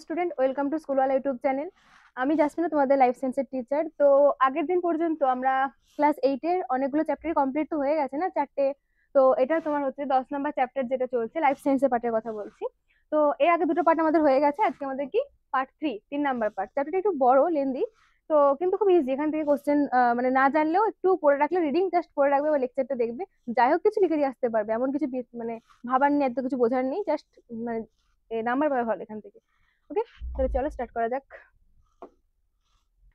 Student, welcome to Schoolwala YouTube channel. আমি জাসমিনা, তোমাদের life সায়েন্সের টিচার। তো আগের দিন পর্যন্ত আমরা ক্লাস 8-এর অনেকগুলো চ্যাপ্টার কমপ্লিট তো হয়ে গেছে না, 4টে। তো এটা তোমার হচ্ছে 10 নম্বর চ্যাপ্টার যেটা চলছে, লাইফ সায়েন্সের পার্টের কথা বলছি। তো এর আগে দুটো পার্ট আমাদের হয়ে গেছে, আজকে আমাদের কি পার্ট 3, 3 নাম্বার পার্ট। চ্যাপ্টারটা একটু বড়, লেন্দি, তো কিন্তু খুব ইজি। এখান থেকে কোশ্চেন মানে না জানলেও একটু পড়ে রাখলে, রিডিং জাস্ট পড়ে রাখবে বা লেকচারটা দেখবে, যাই হোক কিছু লিখে দিয়ে আসতে পারবে। এমন কিছু মানে ভাবার নেই, এত কিছু বোঝার নেই, জাস্ট মানে নাম্বার পাবে ভালো এখান থেকে। ওকে, তাহলে চলো স্টার্ট করা যাক।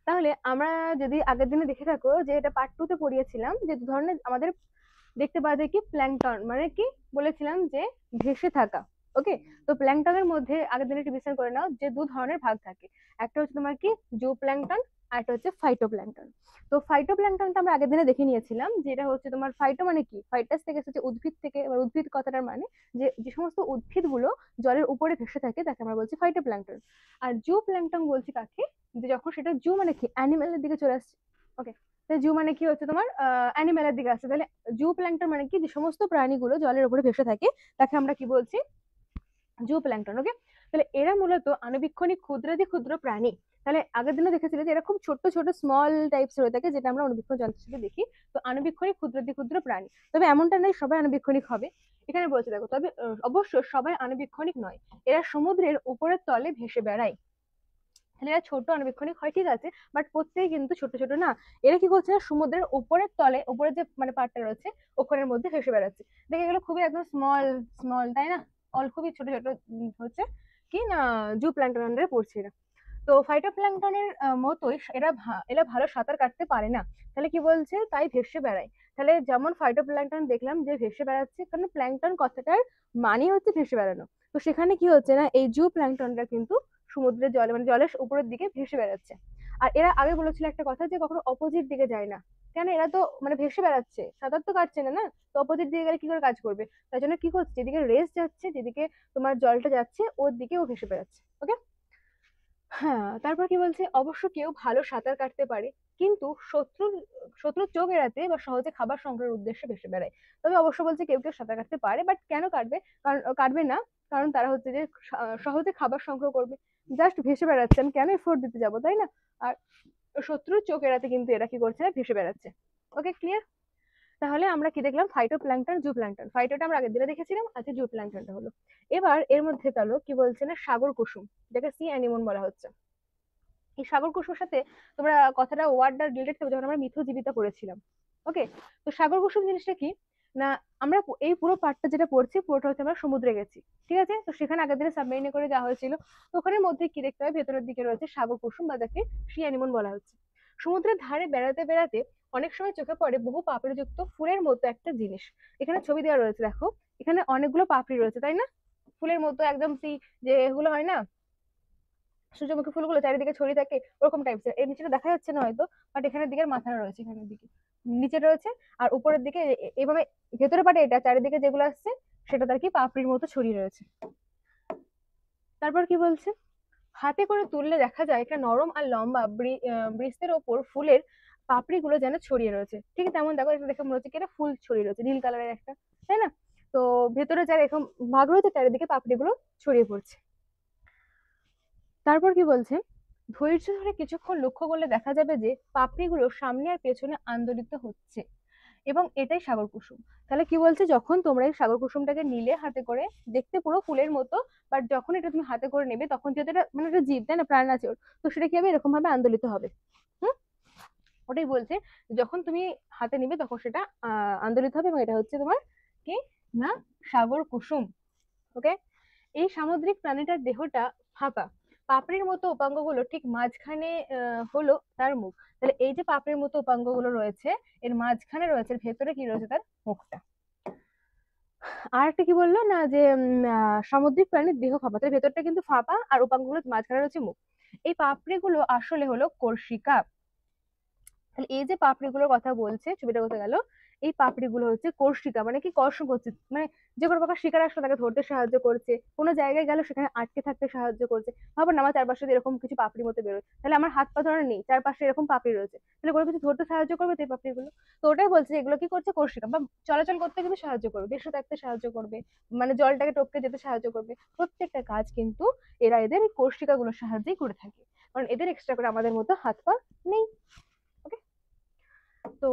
তাহলে আমরা যদি আগের দিনে দেখে থাকো যে এটা পার্ট 2 তে পড়িয়েছিলাম যে দু ধরনের আমাদের দেখতে পাওয়া যায় কি প্ল্যাঙ্কটন, মানে কি বলেছিলাম যে ভেসে থাকা। ওকে, তো প্ল্যাঙ্কটনের মধ্যে আগের দিনে রিভিশন করে নাও যে দু ধরনের ভাগ থাকে। একটা হচ্ছে তোমার কি জু প্ল্যাঙ্কটন, আর একটা হচ্ছে ফাইটোপ্ল্যাঙ্কটন। তো ফাইটোপ্ল্যাঙ্কটনটা আমরা আগের দিনে দেখে নিয়েছিলাম, যেটা হচ্ছে তোমার ফাইটো মানে কি, ফাইটাস থেকে এসেছে উদ্ভিদ থেকে, এবার উদ্ভিদ কথাটার মানে যে যে সমস্ত উদ্ভিদ গুলো জলের উপরে ভেসে থাকে তাকে আমরা বলছি ফাইটোপ্ল্যাঙ্কটন। আর জু প্ল্যাঙ্কটন বলছি কাকে, যে যখন সেটা জু মানে কি অ্যানিমেলের দিকে চলে আসছে। ওকে, জু মানে কি হচ্ছে তোমার অ্যানিমেলের দিকে আসছে। তাহলে জু প্ল্যাঙ্কটন মানে কি, যে সমস্ত প্রাণীগুলো জলের উপরে ভেসে থাকে তাকে আমরা কি বলছি, জু প্ল্যাঙ্কটন। ওকে, তাহলে এরা মূলত আণুবীক্ষণিক ক্ষুদ্রাতি ক্ষুদ্র প্রাণী। তাহলে আগের দিনে দেখেছিলে যে এরা খুব ছোট ছোট স্মল টাইপস হয়ে থাকে, যেটা আমরা অণুবীক্ষণ যন্ত্রের সাথে দেখি। তো আণুবীক্ষণিক ক্ষুদ্রাতি ক্ষুদ্র প্রাণী, তবে এমনটা নয় সবাই আণুবীক্ষণিক হবে। এখানে বলছে দেখো, তবে অবশ্য সবাই আণুবীক্ষণিক নয়। এরা সমুদ্রের উপরের তলে ভেসে বেড়ায়। তাহলে এরা ছোট আণুবীক্ষণিক হয়, ঠিক আছে, বাট প্রত্যেকে কিন্তু ছোট ছোট না। এরা কি করছে, সমুদ্রের উপরের তলে, উপরে যে মানে পার্টটা রয়েছে ওখানের মধ্যে ভেসে বেড়াচ্ছে। দেখে গেলো খুবই একদম স্মল স্মল, তাই না? অল খুবই ছোট ছোট হচ্ছে কি না, জু প্ল্যাঙ্কটন আন্ডারে পড়ছে এরা। তো ফাইটোপ্ল্যাঙ্কটনের মতোই এরা এরা ভালো সাঁতার কাটতে পারে না। তাহলে কি বলছে, তাই ভেসে বেড়ায়। তাহলে যেমন ফাইটোপ্ল্যাঙ্কটন দেখলাম যে ভেসে বেড়াচ্ছে, কারণ প্ল্যাঙ্কটন কথাটার মানে হচ্ছে ভেসে বেড়ানো। তো সেখানে কি হচ্ছে না, এই জু প্ল্যাঙ্কটনরা কিন্তু সমুদ্রের জলে মানে জলের উপরের দিকে ভেসে বেড়াচ্ছে। আর এরা আগে বলেছিল একটা কথা, যে কখনো অপোজিট দিকে যায় না। কেন, এরা তো মানে ভেসে বেড়াচ্ছে, সাঁতার তো কাটছে না, না? তো অপোজিট দিকে গেলে কি করে কাজ করবে? তাই জন্য কি করছে, যেদিকে রেস যাচ্ছে, যেদিকে তোমার জলটা যাচ্ছে ওর দিকে ও ভেসে বেড়াচ্ছে। ওকে, হ্যাঁ, তারপর কি বলছে, অবশ্য কেউ ভালো সাঁতার কাটতে পারে, কিন্তু শত্রুর চোখ এড়াতে বা সহজে খাবার সংগ্রহের উদ্দেশ্যে ভেসে বেড়ায়। তবে অবশ্য বলছে কেউ কেউ সাঁতার কাটতে পারে, বাট কেন কাটবে, কারণ কাটবে না, কারণ তারা হচ্ছে যে সহজে খাবার সংগ্রহ করবে। জাস্ট ভেসে বেড়াচ্ছে, আমি কেন এফোর্ট দিতে যাবো, তাই না? আর শত্রুর চোখ এড়াতে কিন্তু এরা কি করছে, ভেসে বেড়াচ্ছে। ওকে, ক্লিয়ার? তাহলে আমরা কি দেখলাম, ফাইটোপ্ল্যাঙ্কটন, জুপ্ল্যাঙ্কটন। ফাইটোটা আমরা আগের দিনে দেখেছিলাম, আজকে জুপ্ল্যাঙ্কটনটা হলো। এবার এর মধ্যে চলো কি বলছে না, সাগর কুসুম, যেটা সি অ্যানিমন বলা হচ্ছে। এই সাগর কুসুমের সাথে তোমরা কথাটা ওয়ার্ডটা রিলেটেড থাকবে যখন আমরা মিথজীবিতা করেছিলাম। ওকে, তো সাগর কুসুম জিনিসটা কি না, আমরা এই পুরো পার্টটা যেটা পড়ছি পুরোটা হচ্ছে আমরা সমুদ্রে গেছি, ঠিক আছে? তো সেখানে আগের দিনে সাবমেরিনে করে যাওয়া হয়েছিল। তো ওখানের মধ্যে কি দেখতে হয়, ভেতরের দিকে রয়েছে সাগর কুসুম, বা যাকে সি অ্যানিমন বলা হচ্ছে। সমুদ্রের ধারে বেড়াতে বেড়াতে অনেক সময় চোখে পড়ে বহু পাপড়িযুক্ত ফুলের মতো একটা জিনিস। এখানে ছবি দেওয়া রয়েছে, দেখো এখানে অনেকগুলো পাপড়ি রয়েছে, তাই না? ফুলের মতো একদম যে এগুলো হয় না, সূর্যমুখী ফুলগুলো চারিদিকে ছড়িয়ে থাকে, ওরকম টাইপস। এর নিচেটা দেখা যাচ্ছে না হয়তো, বাট এখানের দিকের মাথাটা রয়েছে, এখানের দিকে নিচে রয়েছে, আর উপরের দিকে এভাবে ভেতরে পাটে এটা চারিদিকে যেগুলো আসছে সেটা তার কি পাপড়ির মতো ছড়িয়ে রয়েছে। তারপর কি বলছে, হাতে করে তুললে দেখা যায় একটা নরম আর লম্বা বৃস্তের ওপর ফুলের পাপড়িগুলো যেন ছড়িয়ে রয়েছে। ঠিক তেমন দেখো, এটা দেখে মনে হচ্ছে কি এটা ফুল ছড়িয়ে রয়েছে, নীল কালারের একটা, তাই না? তো ভেতরে যারা এরকম ভাগ রয়েছে চারিদিকে পাপড়িগুলো ছড়িয়ে পড়ছে। তারপর কি বলছে, ধৈর্য ধরে কিছুক্ষণ লক্ষ্য করলে দেখা যাবে যে পাপড়িগুলো সামনে আর পেছনে আন্দোলিত হচ্ছে, এবং এটাই সাগর কুসুম। তাহলে কি বলছে, যখন তোমরা এই সাগর কুসুমটাকে নিলে হাতে করে, দেখতে পুরো ফুলের মতো, বাট যখন এটা তুমি হাতে করে নেবে তখন যেহেতু এটা মানে একটা জীব, তাই না, প্রাণ আছে ওর, তো সেটা কি হবে, এরকম ভাবে আন্দোলিত হবে। হুম, ওটাই বলছে, যখন তুমি হাতে নিবে তখন সেটা আন্দোলিত হবে, এবং এটা হচ্ছে তোমার কি না, সাগর কুসুম। ওকে, এই সামুদ্রিক প্রাণীটার দেহটা ফাঁপা, পাপড়ির মতো উপাঙ্গগুলো ঠিক মাঝখানে হলো তার মুখ। তাহলে এই যে পাপড়ির মতো উপাঙ্গগুলো রয়েছে, এর মাঝখানে রয়েছে, ভেতরে কি রয়েছে, তার মুখটা। আর একটা কি বললো না, যে সামুদ্রিক প্রাণীর দেহ ফাঁপা, তার ভেতরটা কিন্তু ফাঁপা, আর উপাঙ্গগুলো মাঝখানে রয়েছে মুখ। এই পাপড়িগুলো আসলে হলো কর্ষিকা। তাহলে এই যে পাপড়িগুলোর কথা বলছে, ছবিটা কোথায় গেল, এই পাপড়িগুলো হচ্ছে কর্ষিকা, মানে কি কর্ষণ করছে, মানে যে কোনো প্রকার শিকার আসলে তাকে ধরতে সাহায্য করছে, কোনো জায়গায় গেল সেখানে আটকে থাকতে সাহায্য করছে। ভাবো না, আমার চারপাশে এরকম কিছু পাপড়ির মতো বেরোয়, তাহলে আমার হাত পা ধরা নেই, চারপাশে এরকম পাপড়ি রয়েছে, তাহলে কোনো কিছু ধরতে সাহায্য করবে তো এই পাপড়িগুলো। তো ওটাই বলছে এগুলো কি করছে, কর্ষিকা, বা চলাচল করতে কিন্তু সাহায্য করবে, দেশে থাকতে সাহায্য করবে, মানে জলটাকে টপকে যেতে সাহায্য করবে, প্রত্যেকটা কাজ কিন্তু এরা এদের এই কর্ষিকা গুলোর সাহায্যেই করে থাকে, কারণ এদের এক্সট্রা করে আমাদের মতো হাত পা নেই। ওকে, তো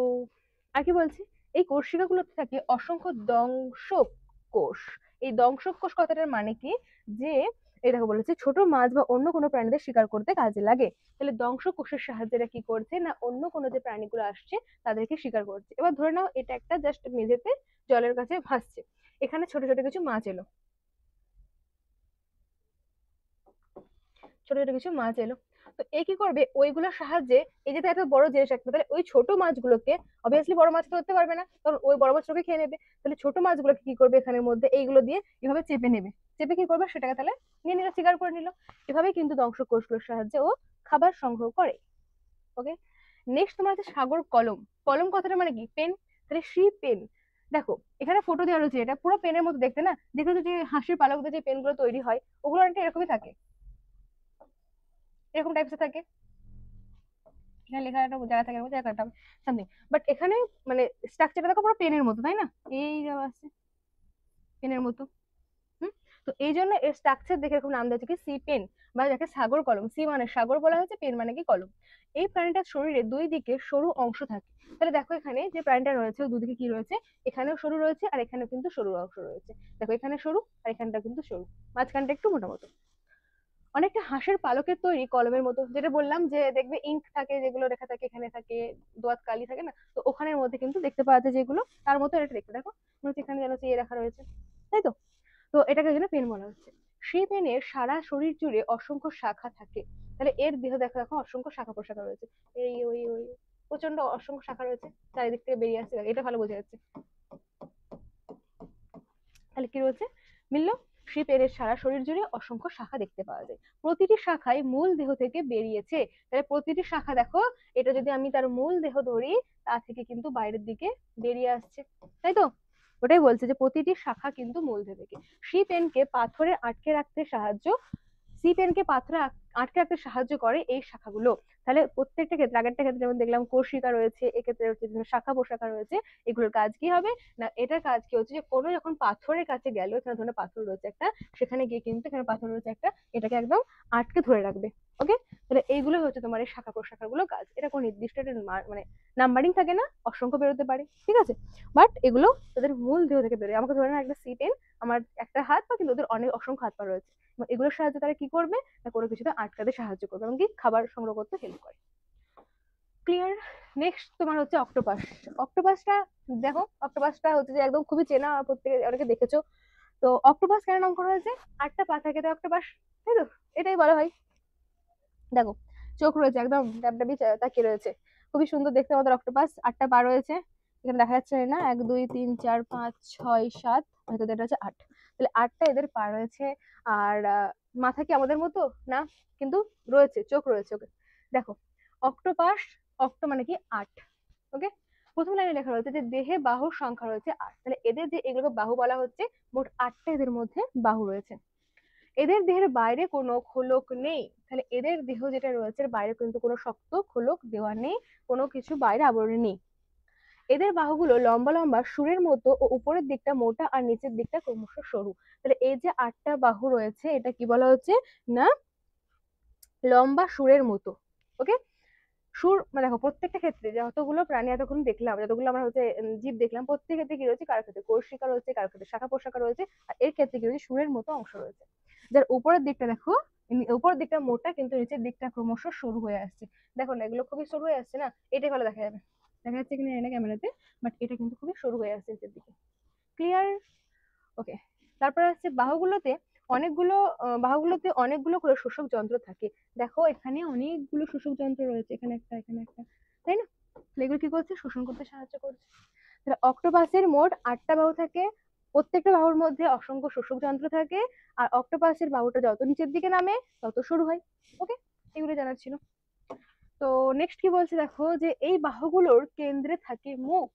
আর কি বলছি, এই কোষিকাগুলোতে থাকে অসংখ্য দংশক কোষ। এই দংশক কোষ কথাটার মানে কি, যে এই দেখো বলেছে ছোট মাছ বা অন্য কোনো প্রাণীদের শিকার করতে কাজে লাগে। তাহলে দংশক কোষের সাহায্যে এরা কি করছে না, অন্য কোনো যে প্রাণীগুলো আসছে তাদেরকে শিকার করছে। এবার ধরে নাও এটা একটা জাস্ট মেঝেতে জলের কাছে ভাসছে, এখানে ছোট ছোট কিছু মাছ এলো, ছোট ছোট কিছু মাছ এলো, তো এ কি করবে ওইগুলোর সাহায্যে, এই যে এত বড় জিনিস একটা, তাহলে ওই ছোট মাছগুলোকে, অবভিয়াসলি বড় মাছ ধরতে পারবে না কারণ ওই বড় মাছটাকে খেয়ে নেবে, তাহলে ছোট মাছগুলোকে কি করবে এখানের মধ্যে এইগুলো দিয়ে এভাবে চেপে নেবে, চেপে কি করবে সেটাকে তাহলে নিয়ে নিল, শিকার করে নিল। এভাবে কিন্তু দংশক কোষগুলোর সাহায্যে ও খাবার সংগ্রহ করে। ওকে, নেক্সট তোমার আছে সাগর কলম। কলম কথাটা মানে কি, পেন, তাহলে সি পেন। দেখো এখানে ফটো দেওয়া রয়েছে, এটা পুরো পেনের মতো দেখতে না, দেখো যে হাঁসের পালক দিয়ে যে পেনগুলো তৈরি হয় ওগুলো অনেকটা এরকমই থাকে, এরকম টাইপসের থাকে, এখানে লেখা একটা জায়গা থাকে একটা সামথিং, বাট এখানে মানে স্ট্রাকচারটা দেখো পুরো পেনের মতো, তাই না, এই যাওয়া আছে পেনের মতো। হুম, তো এই জন্য এর স্ট্রাকচার দেখে এরকম নাম দিয়েছে কি সি পেন, বা যাকে সাগর কলম, সি মানে সাগর বলা হয়েছে, পেন মানে কি কলম। এই প্রাণীটার শরীরে দুই দিকে সরু অংশ থাকে, তাহলে দেখো এখানে যে প্রাণীটা রয়েছে দুদিকে কি রয়েছে, এখানেও সরু রয়েছে আর এখানেও কিন্তু সরু অংশ রয়েছে, দেখো এখানে সরু আর এখানটা কিন্তু সরু, মাঝখানটা একটু মোটা মতো, অনেকটা হাঁসের পালকের তৈরি কলমের মতো, যেটা বললাম যে দেখবে ইঙ্ক থাকে যেগুলো লেখা থাকে, এখানে থাকে দোয়াত কালি থাকে না, তো ওখানের মধ্যে কিন্তু দেখতে পাওয়া যায় যেগুলো তার মতো এটা দেখতে, দেখো মনে হচ্ছে এখানে যেন চেয়ে রাখা রয়েছে, তাই তো। তো এটাকে যেন পেন বলা হচ্ছে। সেই পেনের সারা শরীর জুড়ে অসংখ্য শাখা থাকে, তাহলে এর দেহ দেখো দেখো অসংখ্য শাখা প্রশাখা রয়েছে, এই ওই ওই প্রচন্ড অসংখ্য শাখা রয়েছে, চারিদিক থেকে বেরিয়ে আসছে, এটা ভালো বোঝা যাচ্ছে। তাহলে কি রয়েছে, মিললো, শিপের সারা শরীর জুড়ে অসংখ্য শাখা দেখতে পাওয়া যায়, প্রতিটি শাখায় মূল দেহ থেকে বেরিয়েছে, তাহলে প্রতিটি শাখা দেখো, এটা যদি আমি তার মূল দেহ ধরি তা থেকে কিন্তু বাইরের দিকে বেরিয়ে আসছে, তাই তো। ওটাই বলছে যে প্রতিটি শাখা কিন্তু মূল দেহ থেকে। সি পেনকে পাথরে আটকে রাখতে সাহায্য, সি পেনকে পাথরে আটকে রাখতে সাহায্য করে এই শাখাগুলো। তাহলে প্রত্যেকটা ক্ষেত্রে, আগেরটা ক্ষেত্রে যেমন দেখলাম কোষিকা রয়েছে, এক্ষেত্রে হচ্ছে শাখা প্রশাখা রয়েছে, এগুলোর কাজ কি হবে না, এটার কাজ কি হচ্ছে যে কোনো যখন পাথরের কাছে গেল, এখানে ধরনের পাথর রয়েছে একটা, সেখানে গিয়ে কিন্তু এখানে পাথর রয়েছে একটা, এটাকে একদম আটকে ধরে রাখবে। ওকে, তাহলে এইগুলো হচ্ছে তোমার এই শাখা প্রশাখার গুলো কাজ, এটা কোনো নির্দিষ্ট একটা মানে নাম্বারিং থাকে না, অসংখ্য বেরোতে পারে, ঠিক আছে, বাট এগুলো তাদের মূল দেহ থেকে বেরোয়। আমাকে ধরে না একটা সি পেন, আমার একটা হাত পা, কিন্তু ওদের অনেক অসংখ্য হাত পা রয়েছে, এগুলোর সাহায্যে তারা কি করবে না, কোনো কিছুতে আটকাতে সাহায্য করবে, এমনকি খাবার সংগ্রহ করতে হেল্প করে। ক্লিয়ার। নেক্সট তোমার হচ্ছে অক্টোপাস। অক্টোপাসটা দেখো, অক্টোপাসটা হচ্ছে যে একদম খুবই চেনা, প্রত্যেকে অনেকে দেখেছো। তো অক্টোপাস কেন নাম করা হয়েছে, আটটা পা থাকে তাই অক্টোপাস, তাই তো, এটাই বলা হয়। দেখো চোখ রয়েছে একদম ডাবডাবি তাকিয়ে রয়েছে, খুবই সুন্দর দেখতে আমাদের অক্টোপাস, আটটা পা রয়েছে, এখানে দেখা যাচ্ছে না, 1 2 3 4 5 6 7, হয়তো এটা হচ্ছে 8, তাহলে আটটা এদের পা রয়েছে। আর মাথা কি আমাদের মতো না, কিন্তু রয়েছে, চোখ রয়েছে। ওকে, দেখো অক্টোপাস, অক্টো মানে কি 8, ওকে, প্রথম লাইনে লেখা রয়েছে যে দেহে বাহুর সংখ্যা রয়েছে 8, তাহলে এদের যে এগুলোকে বাহু বলা হচ্ছে, মোট 8টা এদের মধ্যে বাহু রয়েছে। এদের দেহের বাইরে কোনো খোলক নেই, তাহলে এদের দেহ যেটা রয়েছে বাইরে কিন্তু কোনো শক্ত খোলক দেওয়া নেই, কোনো কিছু বাইরে আবরণে নেই। এদের বাহুগুলো লম্বা লম্বা সুরের মতো ও উপরের দিকটা মোটা আর নিচের দিকটা ক্রমশ সরু, তাহলে এই যে 8টা বাহু রয়েছে এটা কি বলা হচ্ছে না, লম্বা সুরের মতো। ওকে, সুর মানে দেখো প্রত্যেকটা ক্ষেত্রে যতগুলো প্রাণী এতক্ষণ দেখলাম, যতগুলো আমরা হচ্ছে জীব দেখলাম, প্রত্যেক ক্ষেত্রে কি রয়েছে, কারোর ক্ষেত্রে কোষিকা রয়েছে, কারোর ক্ষেত্রে শাখা প্রশাখা রয়েছে, আর এর ক্ষেত্রে কি রয়েছে সুরের মতো অংশ রয়েছে, যার উপরের দিকটা দেখো, উপরের দিকটা মোটা কিন্তু নিচের দিকটা ক্রমশ সরু হয়ে আসছে, দেখো না এগুলো খুবই সরু হয়ে আসছে না, এটাই ভালো দেখা যাবে, দেখা যাচ্ছে কিনা এটা ক্যামেরাতে, বাট এটা কিন্তু খুবই সরু হয়ে আসছে নিচের দিকে। ক্লিয়ার। ওকে, তারপর আছে বাহুগুলোতে অনেকগুলো, বাহুগুলোতে অনেকগুলো করে শোষক যন্ত্র থাকে, দেখো এখানে অনেকগুলো শোষক যন্ত্র রয়েছে, এখানে একটা এখানে একটা, তাই না, এগুলো কি করছে, শোষণ করতে সাহায্য করছে। তাহলে অক্টোপাসের মোট 8টা বাহু থাকে, প্রত্যেকটা বাহুর মধ্যে অসংখ্য শোষক যন্ত্র থাকে, আর অক্টোপাসের বাহুটা যত নিচের দিকে নামে তত সরু হয়। ওকে, এগুলো জানার ছিল। তো নেক্সট কি বলছে দেখো, যে এই বাহুগুলোর কেন্দ্রে থাকে মুখ,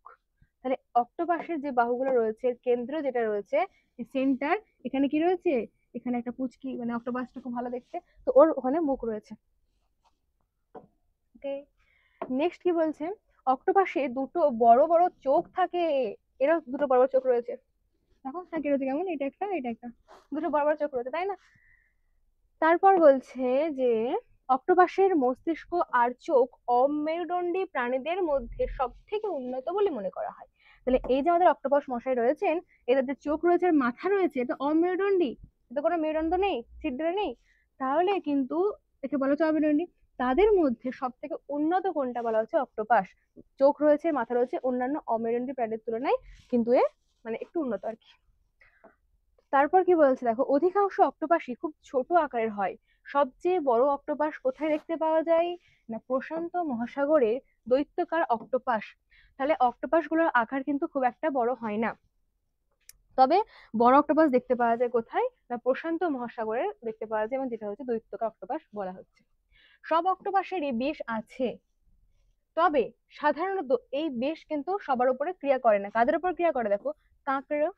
তাহলে অক্টোপাসের যে বাহুগুলো রয়েছে, কেন্দ্র যেটা রয়েছে সেন্টার, এখানে কি রয়েছে, এখানে একটা পুচকি, মানে অক্টোপাসটা খুব ভালো দেখতে, তো ওর ওখানে মুখ রয়েছে। ওকে, নেক্সট কি বলছে, অক্টোপাসে দুটো বড় বড় চোখ থাকে। এরা দুটো বড় বড় চোখ রয়েছে, দেখো থাকে রয়েছে কেমন, এটা একটা এটা একটা, দুটো বড় বড় চোখ রয়েছে, তাই না? তারপর বলছে যে অক্টোপাসের মস্তিষ্ক আর চোখ অমেরুদণ্ডী প্রাণীদের মধ্যে সব থেকে উন্নত বলে মনে করা হয়। তাহলে এই যে আমাদের অক্টোপাস মশাই রয়েছেন, এদের যে চোখ রয়েছে আর মাথা রয়েছে, এটা অমেরুদণ্ডী, এটা কোনো মেরুদণ্ড নেই, ছিদ্র নেই, তাহলে কিন্তু একে বলা হচ্ছে অমেরুদণ্ডী। তাদের মধ্যে সব থেকে উন্নত কোনটা বলা হচ্ছে অক্টোপাস, চোখ রয়েছে মাথা রয়েছে, অন্যান্য অমেরুদণ্ডী প্রাণীর তুলনায় কিন্তু এ মানে একটু উন্নত আর কি। তারপর কি বলছে দেখো, অধিকাংশ অক্টোপাসই খুব ছোট আকারের হয়। সবচেয়ে বড় অক্টোপাস কোথায় দেখতে পাওয়া যায় না, প্রশান্ত মহাসাগরের দৈত্যাকার অক্টোপাস। তাহলে অক্টোপাস গুলোর আকার কিন্তু খুব একটা বড় হয় না, তবে বড় অক্টোপাস দেখতে পাওয়া যায় কোথায় না, প্রশান্ত মহাসাগরে দেখতে পাওয়া যায়, এবং যেটা হচ্ছে দৈত্যাকার অক্টোপাস বলা হচ্ছে। সব অক্টোপাসেরই বিষ আছে, তবে সাধারণত এই বিষ কিন্তু সবার উপরে ক্রিয়া করে না। কাদের উপর ক্রিয়া করে দেখো, কাঁকড়া,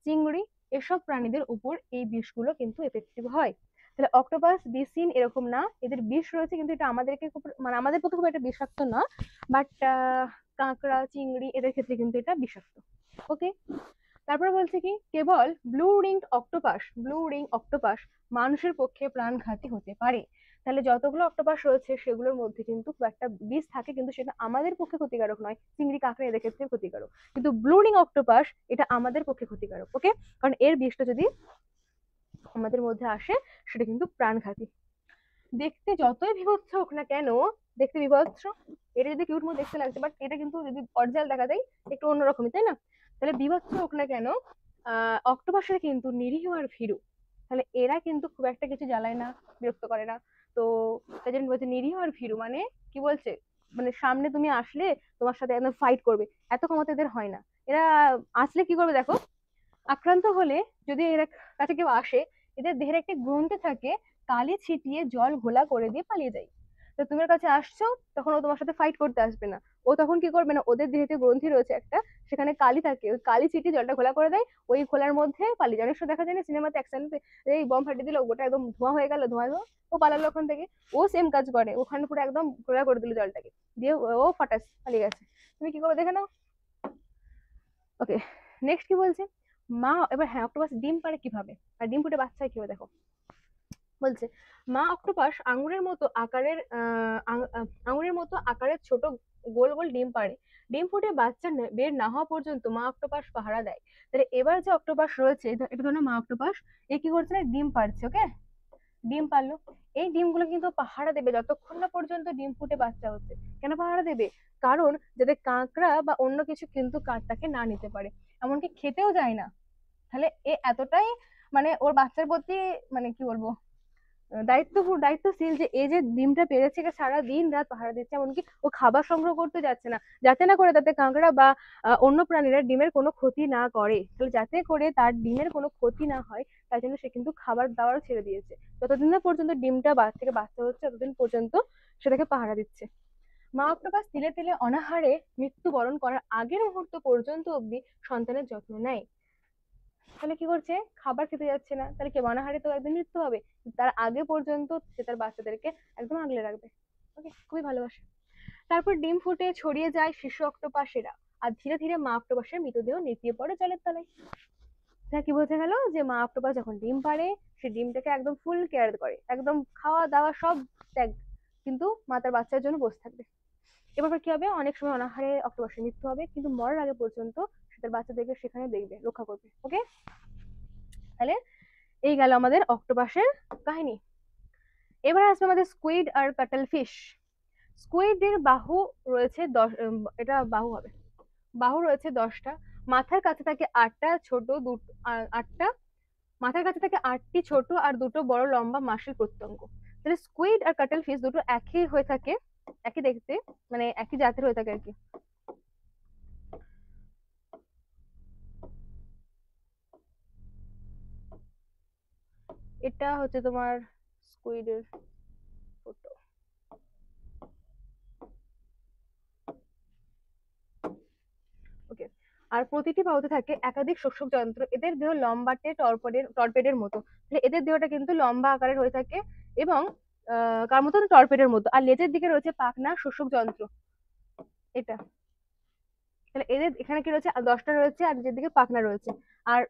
চিংড়ি, এসব প্রাণীদের উপর এই বিষগুলো কিন্তু এফেক্টিভ হয়। তাহলে অক্টোপাস বিষহীন এরকম না, এদের বিষ রয়েছে, কিন্তু এটা আমাদেরকে মানে আমাদের পক্ষে খুব একটা বিষাক্ত না, বাট কাঁকড়া চিংড়ি এদের ক্ষেত্রে কিন্তু এটা বিষাক্ত। ওকে, তারপরে বলছে কি, কেবল ব্লু রিং অক্টোপাস মানুষের পক্ষে প্রাণঘাতী হতে পারে। তাহলে যতগুলো অক্টোপাস রয়েছে সেগুলোর মধ্যে কিন্তু খুব একটা বিষ থাকে, কিন্তু সেটা আমাদের পক্ষে ক্ষতিকারক নয়, চিংড়ি কাঁকড়া এদের ক্ষেত্রে ক্ষতিকারক, কিন্তু ব্লু রিং অক্টোপাস এটা আমাদের পক্ষে ক্ষতিকারক। ওকে, কারণ এর বিষটা যদি আমাদের মধ্যে আসে সেটা কিন্তু প্রাণঘাতী। দেখতে যতই বিভৎস হোক না কেন, দেখতে বিভৎস, এটা যদি কিউট মতো দেখতে লাগছে, বাট এটা কিন্তু যদি অরিজিনাল দেখা যায় একটু অন্যরকমই, তাই না? তাহলে বিভৎস হোক না কেন, অক্টোপাসের কিন্তু নিরীহ আর ভীরু। তাহলে এরা কিন্তু খুব একটা কিছু জ্বালায় না, বিরক্ত করে না। তো তাই জন্য বলছে নিরীহ আর ভীরু, মানে কি বলছে, মানে সামনে তুমি আসলে তোমার সাথে একদম ফাইট করবে, এত ক্ষমতা এদের হয় না। এরা আসলে কি করবে দেখো, আক্রান্ত হলে যদি এর কাছে কেউ আসে, এদের দেহের একটি গ্রন্থি থাকে, কালি ছিটিয়ে জল ঘোলা করে দিয়ে পালিয়ে যায়। তো তুমি ওর কাছে আসছো, তখন ও তোমার সাথে ফাইট করতে আসবে না। ও তখন কি করবে না, ওদের দেহেতে গ্রন্থি রয়েছে একটা, সেখানে কালি থাকে, ওই কালি ছিটিয়ে জলটা ঘোলা করে দেয়, ওই খোলার মধ্যে পালিয়ে যায়। অনেক সময় দেখা যায় না সিনেমাতে অ্যাকশন, এই বম ফাটিয়ে দিল, গোটা একদম ধোঁয়া হয়ে গেল, ধোঁয়া ধোঁয়া, ও পালালো ওখান থেকে। ও সেম কাজ করে, ওখানে পুরো একদম ঘোলা করে দিল জলটাকে, দিয়ে ও ফাটাস পালিয়ে গেছে। তুমি কি করবে দেখে নাও। ওকে, নেক্সট কি বলছে, মা এবার, হ্যাঁ অক্টোপাস ডিম পাড়ে কিভাবে আর ডিম ফুটে বাচ্চা হয় কিভাবে দেখো। বলছে মা অক্টোপাস আঙুরের মতো আকারের ছোট গোল গোল ডিম পাড়ে। ডিম ফুটে বাচ্চা বের না হওয়া পর্যন্ত মা অক্টোপাস পাহারা দেয়। তাহলে এবার যে অক্টোপাস রয়েছে, এটা ধরো মা অক্টোপাস, এ কি করছে না, ডিম পাড়ছে। ওকে, ডিম পারলো, এই ডিমগুলো কিন্তু পাহারা দেবে যতক্ষণ না পর্যন্ত ডিম ফুটে বাচ্চা হচ্ছে। কেন পাহারা দেবে, কারণ যাতে কাঁকড়া বা অন্য কিছু কিন্তু তাকে না নিতে পারে, এমনকি খেতেও যায় না। তাহলে এ এতটাই মানে ওর বাচ্চার প্রতি, মানে কি বলবো, দায়িত্বশীল, যে এই যে ডিমটা পেরেছে, সারা দিন রাত পাহারা দিচ্ছে, এমনকি ও খাবার সংগ্রহ করতে যাচ্ছে না, যাতে না করে তাতে কাঁকড়া বা অন্য প্রাণীরা ডিমের কোনো ক্ষতি না করে। তাহলে যাতে করে তার ডিমের কোনো ক্ষতি না হয়, তাই জন্য সে কিন্তু খাবার দাবার ছেড়ে দিয়েছে, যতদিন না পর্যন্ত ডিমটা থেকে বাচ্চা হচ্ছে ততদিন পর্যন্ত সেটাকে পাহারা দিচ্ছে। মা অক্টোপাস তিলে তিলে অনাহারে মৃত্যুবরণ করার আগের মুহূর্ত পর্যন্ত অব্দি সন্তানের যত্ন নেয়। তাহলে কি করছে, খাবার খেতে যাচ্ছে না, তাহলে কি অনাহারে তো একদিন মৃত্যু হবে, তার আগে পর্যন্ত সে তার বাচ্চাদেরকে একদম আগলে রাখবে। ওকে, খুবই ভালোবাসে। তারপর ডিম ফুটে ছড়িয়ে যায় শিশু অক্টোপাসেরা, আর ধীরে ধীরে মা অক্টোপাসের মৃতদেহ নেতিয়ে পড়ে জলের তলায়। এটা কি বোঝা গেল, যে মা অক্টোপাস যখন ডিম পাড়ে, সে ডিমটাকে একদম ফুল কেয়ার করে, একদম খাওয়া দাওয়া সব ত্যাগ, কিন্তু মা তার বাচ্চার জন্য বসে থাকবে। এবার কি হবে, অনেক সময় অনাহারে অক্টোপাসের মৃত্যু হবে, কিন্তু মরার আগে পর্যন্ত সে তার বাচ্চাদেরকে সেখানে দেখবে, রক্ষা করবে। ওকে, তাহলে এই গেল আমাদের অক্টোপাসের কাহিনী। এবার আসবে আমাদের স্কুইড আর কাটল ফিশ। স্কুইডের বাহু রয়েছে 10, এটা বাহু হবে, বাহু রয়েছে 10টা, মাথার কাছে থাকে 8টা ছোট, দুটো 8টা, মাথার কাছে থাকে 8টি ছোট আর দুটো বড় লম্বা মাসেল প্রত্যঙ্গ। তাহলে স্কুইড আর কাটল ফিশ দুটো একই হয়ে থাকে, একই দেখতে, মানে একই জাতের হয়ে থাকে আর কি। এটা হচ্ছে তোমার স্কুইডের ফটো। ওকে, আর প্রতিটি বাহুতে থাকে একাধিক শোষক যন্ত্র। এদের দেহ লম্বাটে টর্পেডের মতো। তাহলে এদের দেহটা কিন্তু লম্বা আকারের হয়ে থাকে এবং কার মতো, টর্পেডের মতো। আর লেজের দিকে রয়েছে পাখনা শোষক যন্ত্র, এটা। তাহলে এদের এখানে কি রয়েছে, 10টা রয়েছে, আর নিচের দিকে পাখনা রয়েছে। আর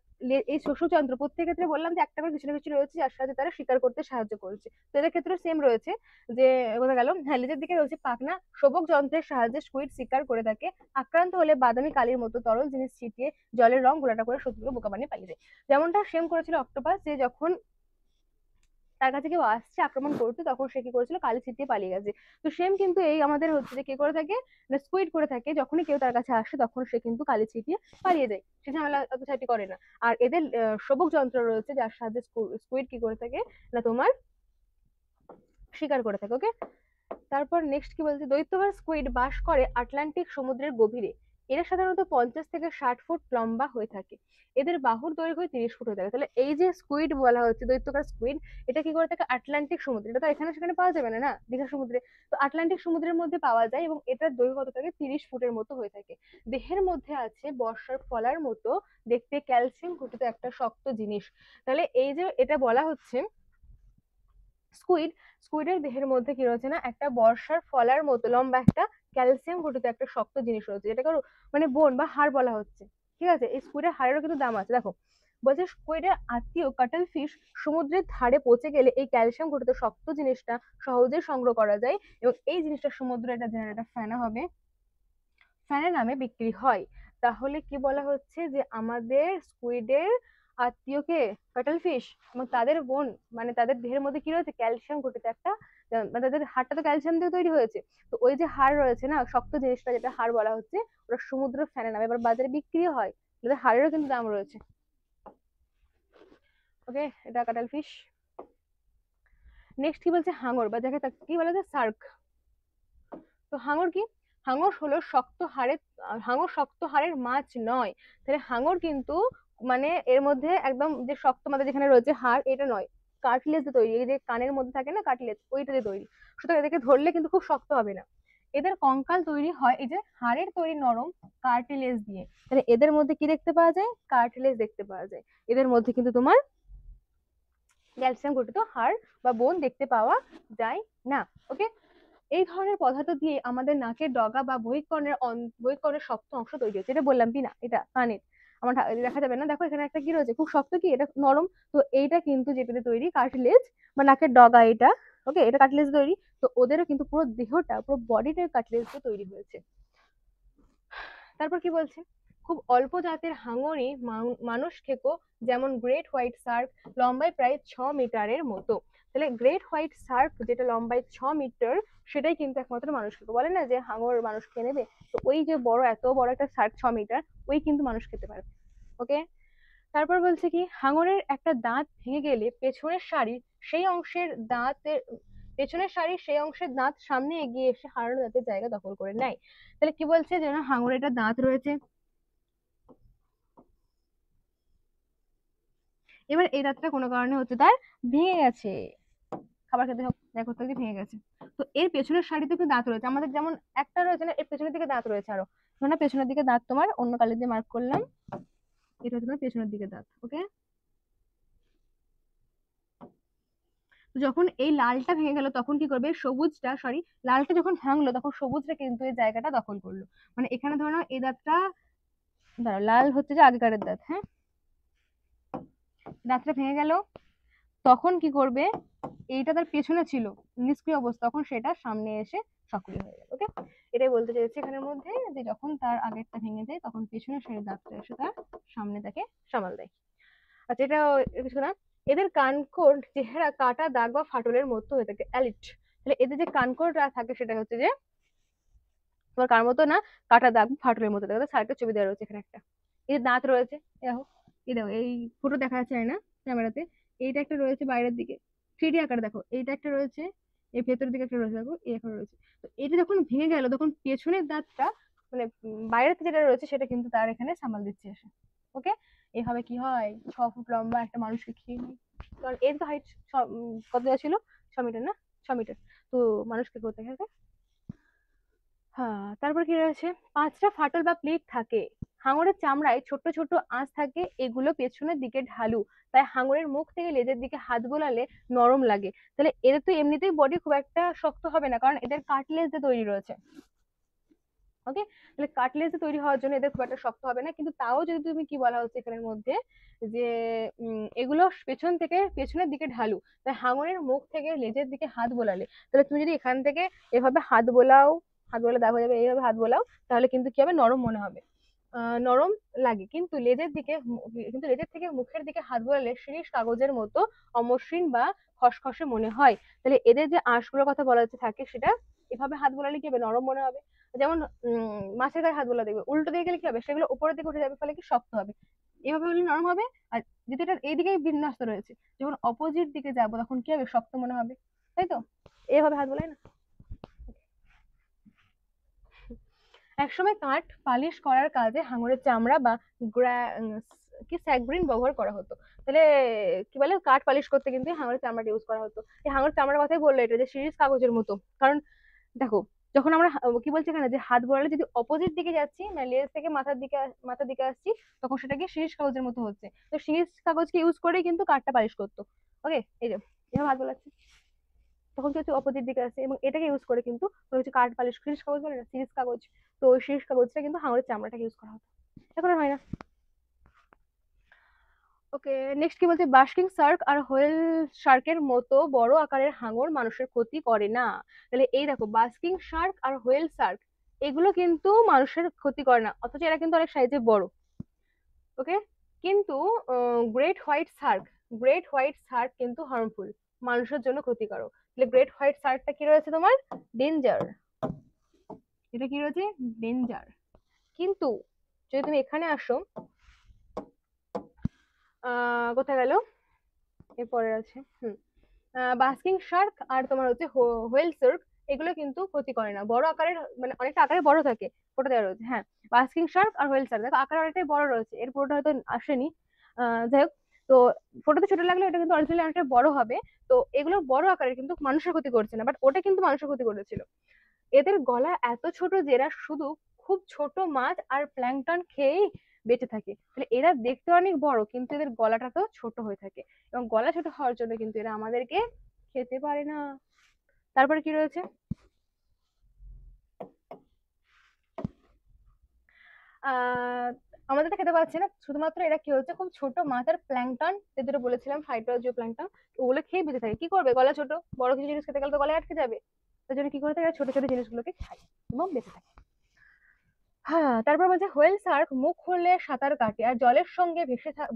এই শোষক যন্ত্র প্রত্যেক ক্ষেত্রে বললাম যে একটা করে কিছু না কিছু রয়েছে যার সাহায্যে তারা শিকার করতে সাহায্য করছে। তো এদের ক্ষেত্রে সেম রয়েছে, যে কোথায় গেল, হ্যাঁ লেজের দিকে রয়েছে পাখনা শোভক যন্ত্রের সাহায্যে স্কুইড শিকার করে থাকে। আক্রান্ত হলে বাদামি কালির মতো তরল জিনিস ছিটিয়ে জলের রং ঘোলাটা করে শত্রুকে বোকা বানিয়ে পালিয়ে যায়। যেমনটা সেম করেছিল অক্টোপাস, যে যখন তার কাছে কেউ আসছে আক্রমণ করতে, তখন সে কি করেছিল, কালি ছিটিয়ে পালিয়ে গেছে। তো সেম কিন্তু এই আমাদের হচ্ছে যে কে করে থাকে না, স্কুইড করে থাকে। যখনই কেউ তার কাছে আসে তখন সে কিন্তু কালি ছিটিয়ে পালিয়ে যায়, সে ঝামেলা অত ছাটি করে না। আর এদের শোভক যন্ত্র রয়েছে যার সাহায্যে স্কুইড কি করে থাকে না, তোমার শিকার করে থাকে। ওকে, তারপর নেক্সট কি বলছে, দৈত্যকার স্কুইড বাস করে আটলান্টিক সমুদ্রের গভীরে। এরা সাধারণত 50 থেকে 60 ফুট লম্বা হয়ে থাকে। এদের বাহুর দৈর্ঘ্য 30 ফুট হয়ে থাকে। তাহলে এই যে স্কুইড বলা হচ্ছে, দৈত্যকার স্কুইড, এটা কি করে থাকে আটলান্টিক সমুদ্রে। এটা তো এখানে সেখানে পাওয়া যাবে না, না দীঘা সমুদ্রে। তো আটলান্টিক সমুদ্রের মধ্যে পাওয়া যায় এবং এটার দৈর্ঘ্য কত থাকে, 30 ফুটের মতো হয়ে থাকে। দেহের মধ্যে আছে বর্ষার ফলার মতো দেখতে ক্যালসিয়াম ঘটিত একটা শক্ত জিনিস। তাহলে এই যে এটা বলা হচ্ছে স্কুইডের দেহের মধ্যে কি রয়েছে না, একটা বর্ষার ফলার মতো লম্বা একটা ক্যালসিয়াম ঘটিত একটা শক্ত জিনিস রয়েছে, যেটাকে মানে বোন বা হাড় বলা হচ্ছে। ঠিক আছে, এই স্কুইডের হাড়েরও কিন্তু দাম আছে। দেখো বলছে স্কুইডের আত্মীয় কাটল ফিশ সমুদ্রের ধারে পচে গেলে এই ক্যালসিয়াম ঘটিত শক্ত জিনিসটা সহজে সংগ্রহ করা যায় এবং এই জিনিসটা সমুদ্রে এটা জেনারেটর ফেনা হবে, ফ্যানের নামে বিক্রি হয়। তাহলে কি বলা হচ্ছে যে আমাদের স্কুইডের আত্মীয়কে কাটল ফিশ এবং তাদের বোন, মানে তাদের দেহের মধ্যে কি রয়েছে, ক্যালসিয়াম ঘটিত একটা, মানে তাদের হাড়টা তো ক্যালসিয়াম দিয়ে তৈরি হয়েছে। তো ওই যে হাড় রয়েছে না, শক্ত জিনিসটা যেটা হাড় বলা হচ্ছে, ওটা সমুদ্র ফ্যানের নামে এবার বাজারে বিক্রি হয়। ওদের হাড়েরও কিন্তু দাম রয়েছে। ওকে, এটা কাটল ফিশ। নেক্সট কি বলছে, হাঙর বা যাকে কি বলা যায়, শার্ক। তো হাঙর কি, হাঙর হলো শক্ত হাড়ের, হাঙর শক্ত হাড়ের মাছ নয়। তাহলে হাঙর কিন্তু মানে এর মধ্যে একদম যে শক্ত মাথা যেখানে রয়েছে হাড়, এটা নয়, কার্টিলেজ দিয়ে তৈরি। এই যে কানের মধ্যে থাকে না কার্টিলেজ, ওইটা দিয়ে তৈরি। সুতরাং এদেরকে ধরলে কিন্তু খুব শক্ত হবে না। এদের কঙ্কাল তৈরি হয় এই যে হাড়ের তৈরি নরম কার্টিলেজ দিয়ে। তাহলে এদের মধ্যে কি দেখতে পাওয়া যায়, কার্টিলেজ দেখতে পাওয়া যায়। এদের মধ্যে কিন্তু তোমার ক্যালসিয়াম গঠিত হাড় বা বোন দেখতে পাওয়া যায় না। ওকে, এই ধরনের পদার্থ দিয়ে আমাদের নাকের ডগা বা বহিঃকর্ণের শক্ত অংশ তৈরি হচ্ছে। এটা বললাম কি না, এটা কানের, আমার দেখা যাবে না, দেখো এখানে একটা কি রয়েছে, খুব শক্ত, কি এটা নরম। তো এইটা কিন্তু যেটাতে তৈরি কার্টিলেজ বা নাকের ডগা, এটা ওকে, এটা কার্টিলেজ তৈরি। তো ওদেরও কিন্তু পুরো দেহটা, পুরো বডিটাই কার্টিলেজ দিয়ে তৈরি হয়েছে। তারপর কি বলছে, খুব অল্প জাতের হাঙরই মানুষ খেকো, যেমন গ্রেট হোয়াইট শার্ক, লম্বায় প্রায় 6 মিটারের মতো। তাহলে গ্রেট হোয়াইট শার্ক যেটা লম্বায় 6 মিটার, সেটাই কিন্তু একমাত্র মানুষ খেকো। বলে না যে হাঙর মানুষ খেয়ে নেবে, তো ওই যে বড়, এত বড় একটা শার্ক 6 মিটার, ওই কিন্তু মানুষ খেতে পারে। ওকে, তারপর বলছে কি, হাঙরের একটা দাঁত ভেঙে গেলে পেছনের সারির সেই অংশের দাঁত সামনে এগিয়ে এসে হারানো দাঁতের জায়গা দখল করে নেয়। তাহলে কি বলছে, যে না হাঙরের একটা দাঁত রয়েছে, এবার এই দাঁতটা কোনো কারণে হচ্ছে তার ভেঙে গেছে, খাবার খেতে করতে গিয়ে ভেঙে গেছে। তো এর পেছনের সারিতে কিন্তু দাঁত রয়েছে, আমাদের যেমন একটা রয়েছে না, এর পেছনের দিকে দাঁত রয়েছে আরো। না পেছনের দিকে দাঁত তোমার অন্য কালি দিয়ে মার্ক করলাম, এটা হচ্ছে তোমার পেছনের দিকে দাঁত। ওকে, যখন এই লালটা ভেঙে গেল তখন কি করবে, লালটা যখন ভাঙলো তখন সবুজটা কিন্তু এই জায়গাটা দখল করলো। মানে এখানে ধরো নাও এই দাঁতটা, দাঁড়াও, লাল হচ্ছে যে আগেকারের দাঁত, হ্যাঁ, দাঁতটা ভেঙে গেল, তখন কি করবে, এইটা তার পেছনে ছিল নিষ্ক্রিয় অবস্থা, তখন সেটা সামনে এসে সক্রিয় হয়ে গেল। ওকে, এটাই বলতে চাইছি এখানের মধ্যে, যে যখন তার আগেরটা ভেঙে যায় তখন পেছনের সেই দাঁতটা এসে তার সামনে তাকে সামাল দেয়। আচ্ছা, এটা কিছু না। এদের কানকোর চেহারা কাটা দাগ বা ফাটলের মতো হয়ে থাকে, অ্যালিট। তাহলে এদের যে কানকোরটা থাকে সেটা হচ্ছে যে তোমার কার মতো না, কাটা দাগ ফাটলের মতো। দেখো সাইডটা ছবি দেওয়া রয়েছে এখানে একটা, এই যে দাঁত রয়েছে, দেখো এই দেখো, এই ফটো দেখা যাচ্ছে না ক্যামেরাতে, এইটা একটা রয়েছে বাইরের দিকে 3D আকারে, দেখো এইটা একটা রয়েছে, এই ভেতরের দিকে একটা রয়েছে, দেখো এই একটা রয়েছে। তো এটা যখন ভেঙে গেল তখন পেছনের দাঁতটা, মানে বাইরের থেকে যেটা রয়েছে সেটা কিন্তু তার এখানে সামাল দিচ্ছে এসে। ওকে, এভাবে কি হয়, 6 ফুট লম্বা একটা মানুষকে খেয়ে নেয়। কারণ এর তো হাইট কত দেওয়া ছিল, 6 মিটার না, 6 মিটার। তো মানুষকে কোথায় থাকে। হ্যাঁ, তারপর কি রয়েছে, 5টা ফাটল বা প্লেট থাকে হাঙরের চামড়ায় ছোট ছোট আঁশ থাকে, এগুলো পেছনের দিকে ঢালু, তাই হাঙরের মুখ থেকে লেজের দিকে হাত বোলালে নরম লাগে। তাহলে এদের তো এমনিতেই বডি খুব একটা শক্ত হবে না, কারণ এদের কার্টিলেজ দিয়ে তৈরি রয়েছে। ওকে, তাহলে কার্টিলেজ তৈরি হওয়ার জন্য এদের খুব একটা শক্ত হবে না, কিন্তু তাও যদি তুমি কি বলা হচ্ছে এখানের মধ্যে যে এগুলো পেছন থেকে পেছনের দিকে ঢালু, তাই হাঙরের মুখ থেকে লেজের দিকে হাত বোলালে, তাহলে তুমি যদি এখান থেকে এভাবে হাত বোলাও, হাত বোলা দেখা যাবে, এইভাবে হাত বোলাও, তাহলে কিন্তু কি হবে, নরম মনে হবে, নরম লাগে। কিন্তু লেজের দিকে কিন্তু লেজের থেকে মুখের দিকে হাত বোলালে শিরীষ কাগজের মতো অমসৃণ বা খসখসে মনে হয়। তাহলে এদের যে আঁশগুলোর কথা বলা হচ্ছে থাকে, সেটা এভাবে হাত বোলালে কি হবে, নরম মনে হবে। যেমন মাছের গায়ে হাত বোলা দেখবে, উল্টো দিকে গেলে কি হবে, সেগুলো উপরের দিকে উঠে যাবে, ফলে কি শক্ত হবে। এভাবে হলে নরম হবে। আর যদি এটা এইদিকেই বিন্যস্ত রয়েছে, যখন অপোজিট দিকে যাবো তখন কি হবে, শক্ত মনে হবে, তাই তো? এভাবে হাত বোলাই না। একসময় কাঠ পালিশ করার কাজে হাঙরের চামড়া বা কি স্যাগ্রিন ব্যবহার করা হতো। তাহলে কি বলে, কাঠ পালিশ করতে কিন্তু হাঙরের চামড়াটা ইউজ করা হতো। এই হাঙরের চামড়ার কথাই বললো, এটা যে সিরিজ কাগজের মতো। কারণ দেখো, যখন আমরা কি বলছি এখানে, যে হাত বোলালে যদি অপোজিট দিকে যাচ্ছি, মানে লেজ থেকে মাথার দিকে আসছি, তখন সেটা কি সিরিজ কাগজের মতো হচ্ছে। তো সিরিজ কাগজকে ইউজ করেই কিন্তু কাঠটা পালিশ করতো। ওকে, এই যে এভাবে হাত বোলাচ্ছি, তখন কিছু অপোজিট দিকে আছে, এবং এটাকে ইউজ করে কিন্তু কোনো কিছু কাঠ পালিশ, সিরিজ কাগজ বলে না, সিরিজ কাগজ। তো ওই সিরিজ কাগজটা কিন্তু হাঙরের চামড়াটাকে ইউজ করা হতো, এখন আর হয় না। ওকে, নেক্সট কি বলছে, বাস্কিং শার্ক আর হোয়েল শার্কের মতো বড় আকারের হাঙর মানুষের ক্ষতি করে না। তাহলে এই দেখো, বাস্কিং শার্ক আর হোয়েল শার্ক এগুলো কিন্তু মানুষের ক্ষতি করে না, অথচ এরা কিন্তু অনেক সাইজে বড়। ওকে, কিন্তু গ্রেট হোয়াইট শার্ক কিন্তু হার্মফুল, মানুষের জন্য ক্ষতিকারক। তাহলে গ্রেট হোয়াইট শার্কটা কি রয়েছে তোমার, ডেঞ্জার, এটা কি রয়েছে, ডেঞ্জার। কিন্তু যদি তুমি এখানে আসো, কোথায় গেল, এরপরে আছে বাস্কিং শার্ক আর তোমার হচ্ছে হোয়েল শার্ক, এগুলো কিন্তু ক্ষতি করে না, বড় আকারের, মানে অনেকটা আকারে বড় থাকে, ফটো দেওয়া রয়েছে। হ্যাঁ, বাস্কিং শার্ক আর হোয়েল শার্ক দেখো আকারে অনেকটাই বড় রয়েছে, এর পুরোটা হয়তো আসেনি, যাই হোক। তো ফটোতে ছোট লাগলে এটা কিন্তু অরিজিনালি অনেকটা বড় হবে। তো এগুলো বড় আকারের, কিন্তু মানুষের ক্ষতি করছে না, বাট ওটা কিন্তু মানুষের ক্ষতি করেছিল। এদের গলা এত ছোট যে এরা শুধু খুব ছোট মাছ আর প্ল্যাঙ্কটন খেয়েই বেঁচে থাকে। তাহলে এরা দেখতে অনেক বড়, কিন্তু এদের গলাটা তো ছোট হয়ে থাকে, এবং গলা ছোট হওয়ার জন্য কিন্তু এরা আমাদেরকে খেতে পারে না। তারপরে কি রয়েছে, আহ আমাদের তো খেতে পাচ্ছে না, শুধুমাত্র এরা কি হচ্ছে, খুব ছোট মাছ আর প্ল্যাঙ্কটন, যে দুটো বলেছিলাম ফাইটোজিও প্ল্যাঙ্কটন, ওগুলো খেয়ে বেঁচে থাকে। কি করবে, গলা ছোট, বড় কিছু জিনিস খেতে গেলে তো গলায় আটকে যাবে, তার জন্য কি করে থাকে, ছোট ছোট জিনিসগুলোকে খায় এবং বেঁচে থাকে। হ্যাঁ, তারপর বলছে হোয়েল শার্ক মুখ খুললে সাঁতার কাটে আর জলের সঙ্গে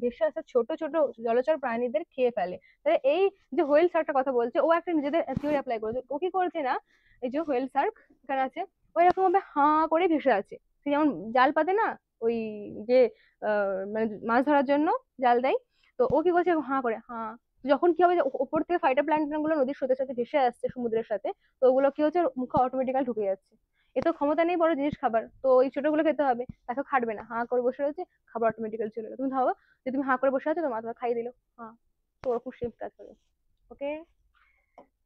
ভেসে আসা ছোট ছোট জলচর প্রাণীদের খেয়ে ফেলে। তাহলে এই যে হোয়েল শার্কটার কথা বলছে, ও একটা নিজেদের থিওরি অ্যাপ্লাই করেছে। ও কি করছে না, এই যে হোয়েল শার্ক এখানে আছে, ও এরকম ভাবে হাঁ করে ভেসে আছে, সে যেমন জাল পাতে না, ওই যে মানে মাছ ধরার জন্য জাল দেয়, তো ও কি করছে, হাঁ করে, হাঁ। যখন কি হবে যে ওপর থেকে ফাইটার প্ল্যাঙ্কটন গুলো নদীর স্রোতের সাথে ভেসে আসছে সমুদ্রের সাথে, তো ওগুলো কি হচ্ছে, ওর মুখে অটোমেটিক্যালি ঢুকে যাচ্ছে। এ তো ক্ষমতা নেই বড় জিনিস খাবার, তো এই ছোটগুলো খেতে হবে, তাকে খাটবে না, হাঁ করে বসে রয়েছে, খাবার অটোমেটিক্যালি চলে এলো। তুমি ভাবো যে তুমি হাঁ করে বসে আছো, তোমার তোমার খাইয়ে দিল, হ্যাঁ, তো ওরকম সেম কাজ করে। ওকে,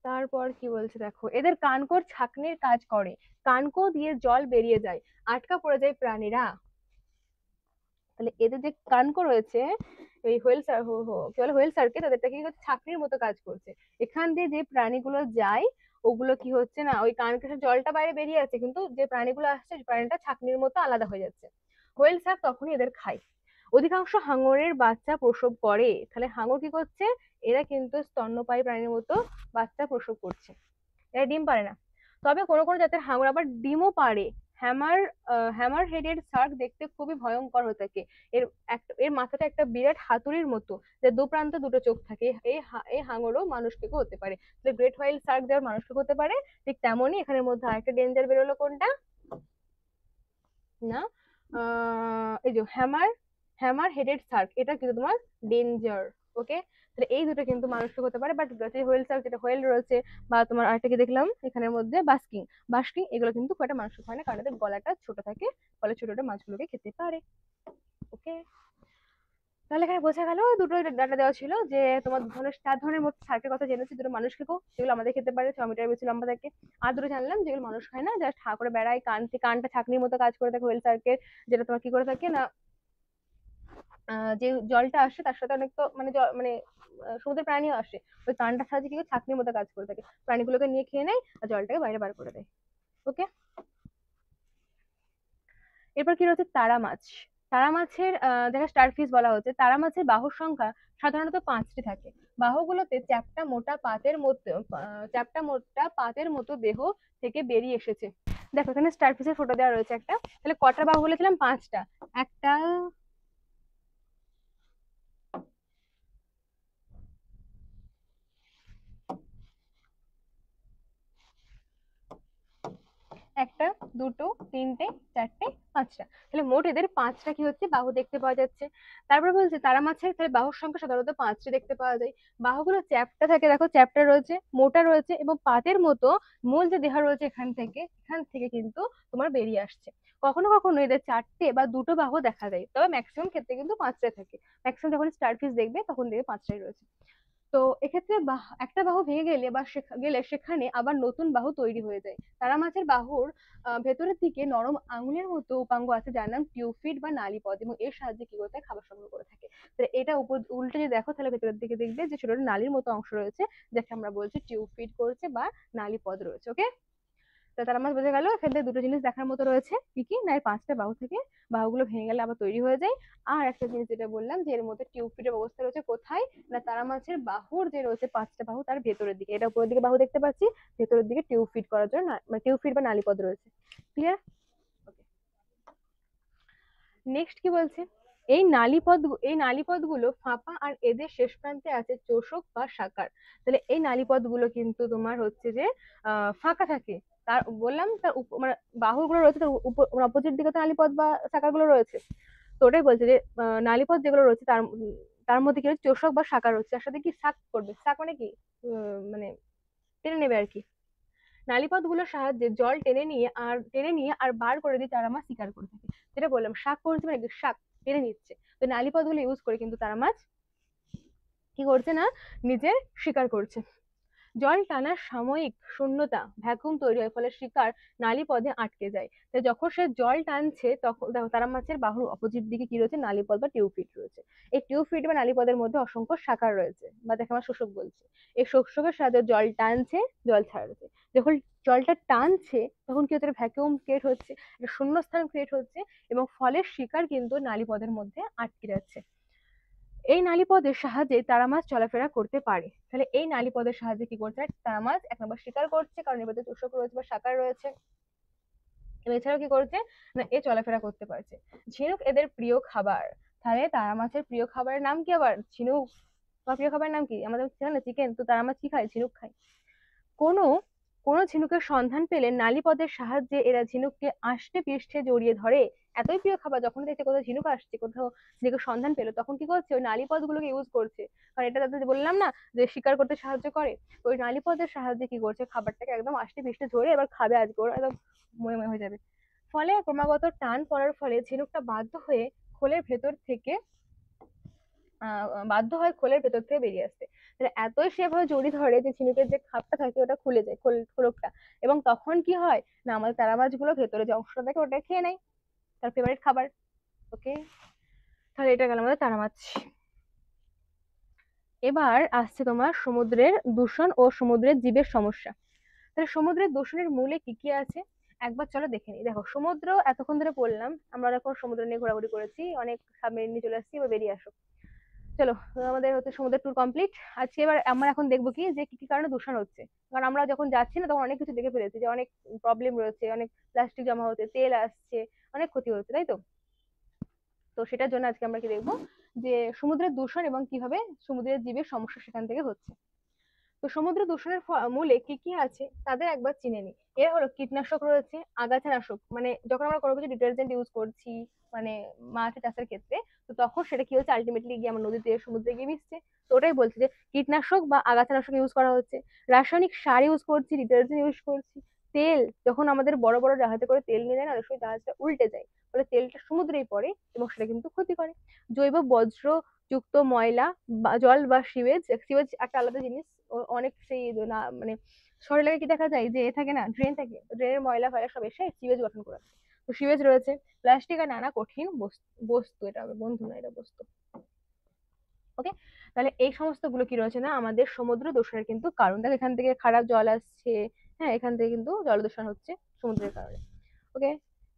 তারপর কি বলছে দেখো, এদের কানকোর ছাঁকনির কাজ করে, কানকো দিয়ে জল বেরিয়ে যায়, আটকা পড়ে যায় প্রাণীরা। তাহলে এদের যে কানকো রয়েছে, এই হোয়েল কি বলে, হোয়েল সার্কে, তাদেরটা কি হচ্ছে, ছাঁকনির মতো কাজ করছে। এখান দিয়ে যে প্রাণীগুলো যায়, ওগুলো কি হচ্ছে না, ওই কানকের জলটা বাইরে বেরিয়ে যাচ্ছে, কিন্তু যে প্রাণীগুলো আসছে, প্রাণীটা ছাঁকনির মতো আলাদা হয়ে যাচ্ছে। হোয়েল শার্ক তখনই এদের খায়। অধিকাংশ হাঙরের বাচ্চা প্রসব করে। তাহলে হাঙর কি করছে, এরা কিন্তু স্তন্যপায়ী প্রাণীর মতো বাচ্চা প্রসব করছে, এরা ডিম পারে না। তবে কোনো কোনো জাতের হাঙর আবার ডিমও পারে। হ্যামার হ্যামার হেডেড শার্ক দেখতে খুবই ভয়ঙ্কর হয়ে থাকে। এর মাথাটা একটা বিরাট হাতুড়ির মতো, যে দু প্রান্তে দুটো চোখ থাকে। এই হাঙরও মানুষকে হতে পারে। গ্রেট হোয়াইল শার্ক যেমন মানুষকে হতে পারে, ঠিক তেমনই এখানের মধ্যে আরেকটা ডেঞ্জার বেরোলো, কোনটা না, এই যে হ্যামার হ্যামার হেডেড শার্ক, এটা কিন্তু তোমার ডেঞ্জার। ওকে, তাহলে এই দুটো কিন্তু মানুষকে হতে পারে, বাট হোয়েল শার্ক, যেটা হোয়েল রয়েছে, বা তোমার আরেকটা কি দেখলাম এখানের মধ্যে, বাস্কিং, এগুলো কিন্তু খুব একটা মানুষকে হয় না, কারণ এদের গলাটা ছোট থাকে, ফলে ছোট ছোট মাছগুলোকে খেতে পারে। ওকে, তাহলে এখানে বোঝা গেল দুটো ডাটা দেওয়া ছিল যে তোমার ধরনের 4 ধরনের মতো শাকের কথা জেনেছি, দুটো মানুষ খেকো যেগুলো আমাদের খেতে পারে, 6 মিটার বেশি লম্বা থাকে। আর দুটো জানলাম যেগুলো মানুষ খায় না, জাস্ট হা করে বেড়ায়, কানটা ছাকনির মতো কাজ করে থাকে, ওয়েল সার্কেল, যেটা তোমার কি করে থাকে না, যে জলটা আসে তার সাথে অনেক তো মানে মানে সমুদ্রের প্রাণীও আসে, ওই কানটার সাহায্যে কি করে ছাকনির মতো কাজ করে থাকে, প্রাণীগুলোকে নিয়ে খেয়ে নেয় আর জলটাকে বাইরে বার করে দেয়। ওকে, এরপর কি রয়েছে তারা মাছ। তারা মাছের যাকে স্টারফিশ বলা হচ্ছে, তারা মাছের বাহুর সংখ্যা সাধারণত 5টি থাকে। বাহুগুলোতে চ্যাপ্টা মোটা পাতের মতো দেহ থেকে বেরিয়ে এসেছে। দেখো এখানে স্টারফিশের ফটো দেওয়া রয়েছে একটা, তাহলে কটা বাহু বলেছিলাম? 5টা। একটা, একটা, দুটো, তিনটে, চারটে, 5টা, তাহলে মোট এদের 5টা কি হচ্ছে বাহু দেখতে পাওয়া যাচ্ছে। তারপর বলছে তারা মাছের তাহলে বাহুর সংখ্যা সাধারণত 5টি দেখতে পাওয়া যায়। বাহুগুলো চ্যাপ্টা থাকে, দেখো চ্যাপ্টা রয়েছে, মোটা রয়েছে এবং পাতের মতো মূল যে দেহ রয়েছে এখান থেকে কিন্তু তোমার বেরিয়ে আসছে। কখনো কখনো এদের 4টে বা দুটো বাহু দেখা যায়, তবে ম্যাক্সিমাম ক্ষেত্রে কিন্তু 5টাই থাকে। ম্যাক্সিমাম যখন স্টারফিশ দেখবে তখন দেখবে 5টাই রয়েছে। তো এক্ষেত্রে একটা বাহু ভেঙে গেলে বা সেখানে আবার নতুন বাহু তৈরি হয়ে যায়। তারা মাছের বাহুর ভেতরের দিকে নরম আঙুলের মতো উপাঙ্গ আছে যার নাম টিউফিড বা নালীপদ, এবং এর সাহায্যে কি করতে হয় খাবার সংগ্রহ করে থাকে। তাহলে এটা উপর উল্টে যদি দেখো তাহলে ভেতরের দিকে দেখবে যে ছোট নালীর মতো অংশ রয়েছে, যাকে আমরা বলছি টিউফিড করছে বা নালীপদ রয়েছে। ওকে, তো তার মাছ বোঝা গেল এখান থেকে দুটো জিনিস দেখার মতো রয়েছে, কি কি না, 5টা বাহু থেকে বাহুগুলো ভেঙে গেলে আবার তৈরি হয়ে যায়। আর একটা জিনিস যেটা বললাম যে এর মধ্যে টিউবফিটের ব্যবস্থা রয়েছে কোথায়, না তারা মাছের বাহুর যে রয়েছে 5টা বাহু তার ভেতরের দিকে, এটা উপরের দিকে বাহু দেখতে পাচ্ছি, ভেতরের দিকে টিউবফিট করার জন্য মানে টিউবফিট বা নালীপদ রয়েছে। ক্লিয়ার? নেক্সট কি বলছে, এই নালীপদ গুলো ফাঁপা আর এদের শেষ প্রান্তে আছে চোষক বা শাকার। তাহলে এই নালীপদ গুলো কিন্তু তোমার হচ্ছে যে ফাঁকা থাকে। তার বললাম তার মানে বাহুগুলো রয়েছে তার অপোজিট দিকে তো নালীপদ বা শাখার গুলো রয়েছে। তো ওটাই বলছে যে নালীপদ যেগুলো রয়েছে তার মধ্যে কি রয়েছে চোষক বা শাখা রয়েছে, তার সাথে কি শাক করবে, শাক মানে কি মানে টেনে নেবে আর কি। নালীপদ গুলোর সাহায্যে জল টেনে নিয়ে আর বার করে দিয়ে তারা মাছ শিকার করে থাকে। যেটা বললাম শাক করছে মানে কি, শাক টেনে নিচ্ছে। তো নালীপদ গুলো ইউজ করে কিন্তু তারা মাছ কি করছে না, নিজের শিকার করছে। জল টানার সাময়িক শূন্যতা ভ্যাকুয়াম তৈরি হয়, ফলে শিকার নালীপদে আটকে যায়। তাই যখন সে জল টানছে তখন দেখো তারা মাছের বাহুর অপোজিট দিকে কি রয়েছে, নালীপদ বা টিউবফিট রয়েছে। এই টিউবফিট বা নালীপদের মধ্যে অসংখ্য শাখা রয়েছে, বা দেখে আমরা শোষক বলছি। এই শোষকের সাহায্যে জল টানছে, জল ছাড়ছে। যখন জলটা টানছে তখন কি হচ্ছে, ভ্যাকুয়াম ক্রিয়েট হচ্ছে, একটা শূন্যস্থান ক্রিয়েট হচ্ছে, এবং ফলে শিকার কিন্তু নালীপদের মধ্যে আটকে যাচ্ছে। এই নালীপদের সাহায্যে তারা মাছ চলাফেরা করতে পারে। তাহলে এই নালীপদের সাহায্যে কি করছে, তারা মাছ 1 নম্বর শিকার করছে, কারণ এর মধ্যে চোষক রয়েছে বা শাকার রয়েছে, এবং এছাড়াও কি করছে না এ চলাফেরা করতে পারছে। ঝিনুক এদের প্রিয় খাবার। তাহলে তারা মাছের প্রিয় খাবারের নাম কি আবার, ঝিনুক। তোমার প্রিয় খাবারের নাম কি? আমাদের না চিকেন, তো তারা মাছ কি খায়, ঝিনুক খায়। কোনো কোনো ঝিনুকের সন্ধান পেলে নালীপদের সাহায্যে এরা ঝিনুককে আষ্টে পৃষ্ঠে জড়িয়ে ধরে। এতই প্রিয় খাবার, যখন দেখছে কোথাও ঝিনুক আসছে, কোথাও ঝিনুকের সন্ধান পেলো, তখন কি করছে, ওই নালীপদ গুলোকে ইউজ করছে, কারণ এটা তাদের বললাম না যে শিকার করতে সাহায্য করে। ওই নালীপদের সাহায্যে কি করছে, খাবারটাকে একদম আষ্টে পৃষ্ঠে ধরে এবার খাবে, আজকে ওরা একদম ময়ে ময়ে হয়ে যাবে। ফলে ক্রমাগত টান পড়ার ফলে ঝিনুকটা খোলের ভেতর থেকে বাধ্য হয় খোলের ভেতর থেকে বেরিয়ে আসতে। তাহলে এতই সেভাবে জড়ি ধরে যে ঝিনুকের যে খাপটা থাকে ওটা খুলে যায়, খোলকটা, এবং তখন কি হয় না আমাদের তারা মাছগুলো ভেতরে যে অংশটা থাকে ওটা খেয়ে নেয়, তার ফেভারিট খাবার। ওকে, তাহলে এটা গেল আমাদের তারা মাছ। এবার আসছে তোমার সমুদ্রের দূষণ ও সমুদ্রের জীবের সমস্যা। তাহলে সমুদ্রের দূষণের মূলে কি কি আছে একবার চলো দেখে নিই। দেখো সমুদ্র এতক্ষণ ধরে বললাম, আমরা এখন সমুদ্র নিয়ে ঘোরাঘুরি করেছি, অনেক সাবমেরিন নিয়ে চলে আসছি, এবার বেরিয়ে আসো। চলো, আমাদের হচ্ছে সমুদ্রের ট্যুর কমপ্লিট। আজকে এবার আমরা এখন দেখবো কি যে কি কি কারণে দূষণ হচ্ছে। কারণ আমরা যখন যাচ্ছি না তখন অনেক কিছু দেখে ফেলেছি যে অনেক প্রবলেম রয়েছে, অনেক প্লাস্টিক জমা হচ্ছে, তেল আসছে, অনেক ক্ষতি হচ্ছে, তাই তো। তো সেটার জন্য আজকে আমরা কি দেখবো, যে সমুদ্রের দূষণ এবং কিভাবে সমুদ্রের জীবের সমস্যা সেখান থেকে হচ্ছে। তো সমুদ্র দূষণের মূলে কি কি আছে তাদের একবার চিনে নি। এর হলো কীটনাশক রয়েছে, আগাছানাশক, মানে যখন আমরা কোনো কিছু ডিটারজেন্ট ইউজ করছি, মানে মাছ চাষের ক্ষেত্রে, তো তখন সেটা কি হচ্ছে আলটিমেটলি গিয়ে আমার নদীতে সমুদ্রে গিয়ে মিশছে। তো ওটাই বলছে যে কীটনাশক বা আগাছানাশক ইউজ করা হচ্ছে, রাসায়নিক সার ইউজ করছি, ডিটারজেন্ট ইউজ করছি, তেল, যখন আমাদের বড় বড় জাহাজে করে তেল নিয়ে যায় না, অনেক সময় জাহাজটা উল্টে যায়, ফলে তেলটা সমুদ্রেই পড়ে এবং সেটা কিন্তু ক্ষতি করে। জৈব বজ্র যুক্ত ময়লা বা জল বা সিওয়েজ, সিওয়েজ একটা আলাদা জিনিস, অনেক সেই না মানে শহরে লাগে কি দেখা যায় যে এ থাকে না, ড্রেন থাকে, ড্রেনের ময়লা ফয়লা সব এসে সিওয়েজ গঠন করে। তো সিওয়েজ রয়েছে, প্লাস্টিক আর নানা কঠিন বস্তু, এটা হবে বন্ধু না, এটা বস্তু। ওকে, তাহলে এই সমস্ত গুলো কি রয়েছে না আমাদের সমুদ্র দূষণের কিন্তু কারণ। দেখো এখান থেকে খারাপ জল আসছে, হ্যাঁ এখান থেকে কিন্তু জল দূষণ হচ্ছে সমুদ্রের কারণে। ওকে,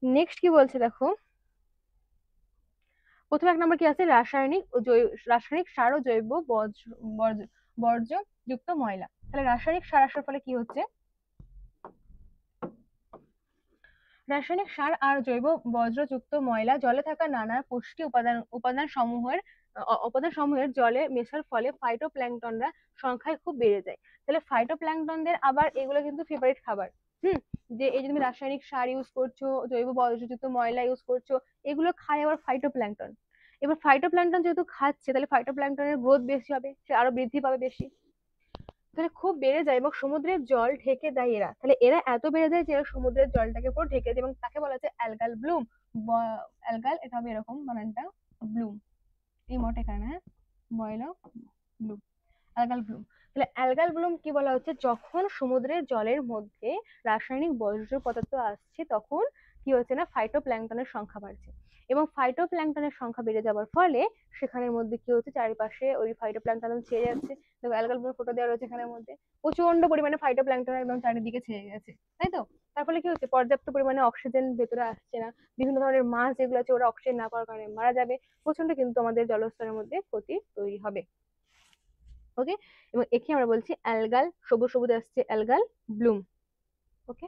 নেক্সট কি বলছে দেখো, প্রথমে 1 নম্বর কি আছে, রাসায়নিক সার ও জৈব বর্জ্য যুক্ত ময়লা। তাহলে রাসায়নিক সার আসার ফলে কি হচ্ছে, রাসায়নিক সার আর জৈব বর্জ্যযুক্ত ময়লা জলে থাকা নানা পুষ্টি উপাদান সমূহের জলে মেশার ফলে ফাইটোপ্ল্যাঙ্কটনরা সংখ্যায় খুব বেড়ে যায়। তাহলে ফাইটোপ্ল্যাঙ্কটনদের আবার এগুলো কিন্তু ফেভারিট খাবার। হুম, যে এই যে তুমি রাসায়নিক সার ইউজ করছো, জৈব বর্জ্যযুক্ত ময়লা ইউজ করছো, এগুলো খায় আবার ফাইটোপ্ল্যাঙ্কটন। এবার ফাইটোপ্ল্যাঙ্কটন যেহেতু খাচ্ছে, তাহলে ফাইটোপ্ল্যাঙ্কটনের গ্রোথ বেশি হবে, সে আরো বৃদ্ধি পাবে বেশি, তাহলে খুব বেড়ে যায় এবং সমুদ্রের জল ঢেকে দেয় এরা। তাহলে এরা এত বেড়ে যায় যে এরা সমুদ্রের জলটাকে পুরো ঢেকে দেয় এবং তাকে বলা হচ্ছে অ্যালগাল ব্লুম। অ্যালগাল, এটা হবে এরকম বানানটা, ব্লুম, এই মোট এখানে, হ্যাঁ, বয়ল ব্লুম, অ্যালগাল ব্লুম। তাহলে অ্যালগাল ব্লুম কি বলা হচ্ছে, যখন সমুদ্রের জলের মধ্যে রাসায়নিক বর্জ্য পদার্থ আসছে তখন কি হচ্ছে না ফাইটোপ্ল্যাঙ্কটনের সংখ্যা বাড়ছে, এবং ফাইটোপ্ল্যাঙ্কটনের সংখ্যা বেড়ে যাওয়ার ফলে সেখানের মধ্যে কি হচ্ছে, চারিপাশে ওই ফাইটোপ্ল্যাঙ্কটন ছেয়ে যাচ্ছে। দেখো অ্যালগাল ব্লুমের ফটো দেওয়া রয়েছে এখানের মধ্যে, প্রচন্ড পরিমাণে ফাইটোপ্ল্যাঙ্কটন একদম চারিদিকে ছেয়ে গেছে, তাই তো। তার ফলে কি হচ্ছে, পর্যাপ্ত পরিমাণে অক্সিজেন ভেতরে আসছে না, বিভিন্ন ধরনের মাছ যেগুলো আছে ওরা অক্সিজেন না পাওয়ার কারণে মারা যাবে, প্রচন্ড কিন্তু আমাদের জলস্তরের মধ্যে ক্ষতি তৈরি হবে। ওকে, এবং একে আমরা বলছি অ্যালগাল, সবুজ সবুজ আসছে অ্যালগাল ব্লুম। ওকে,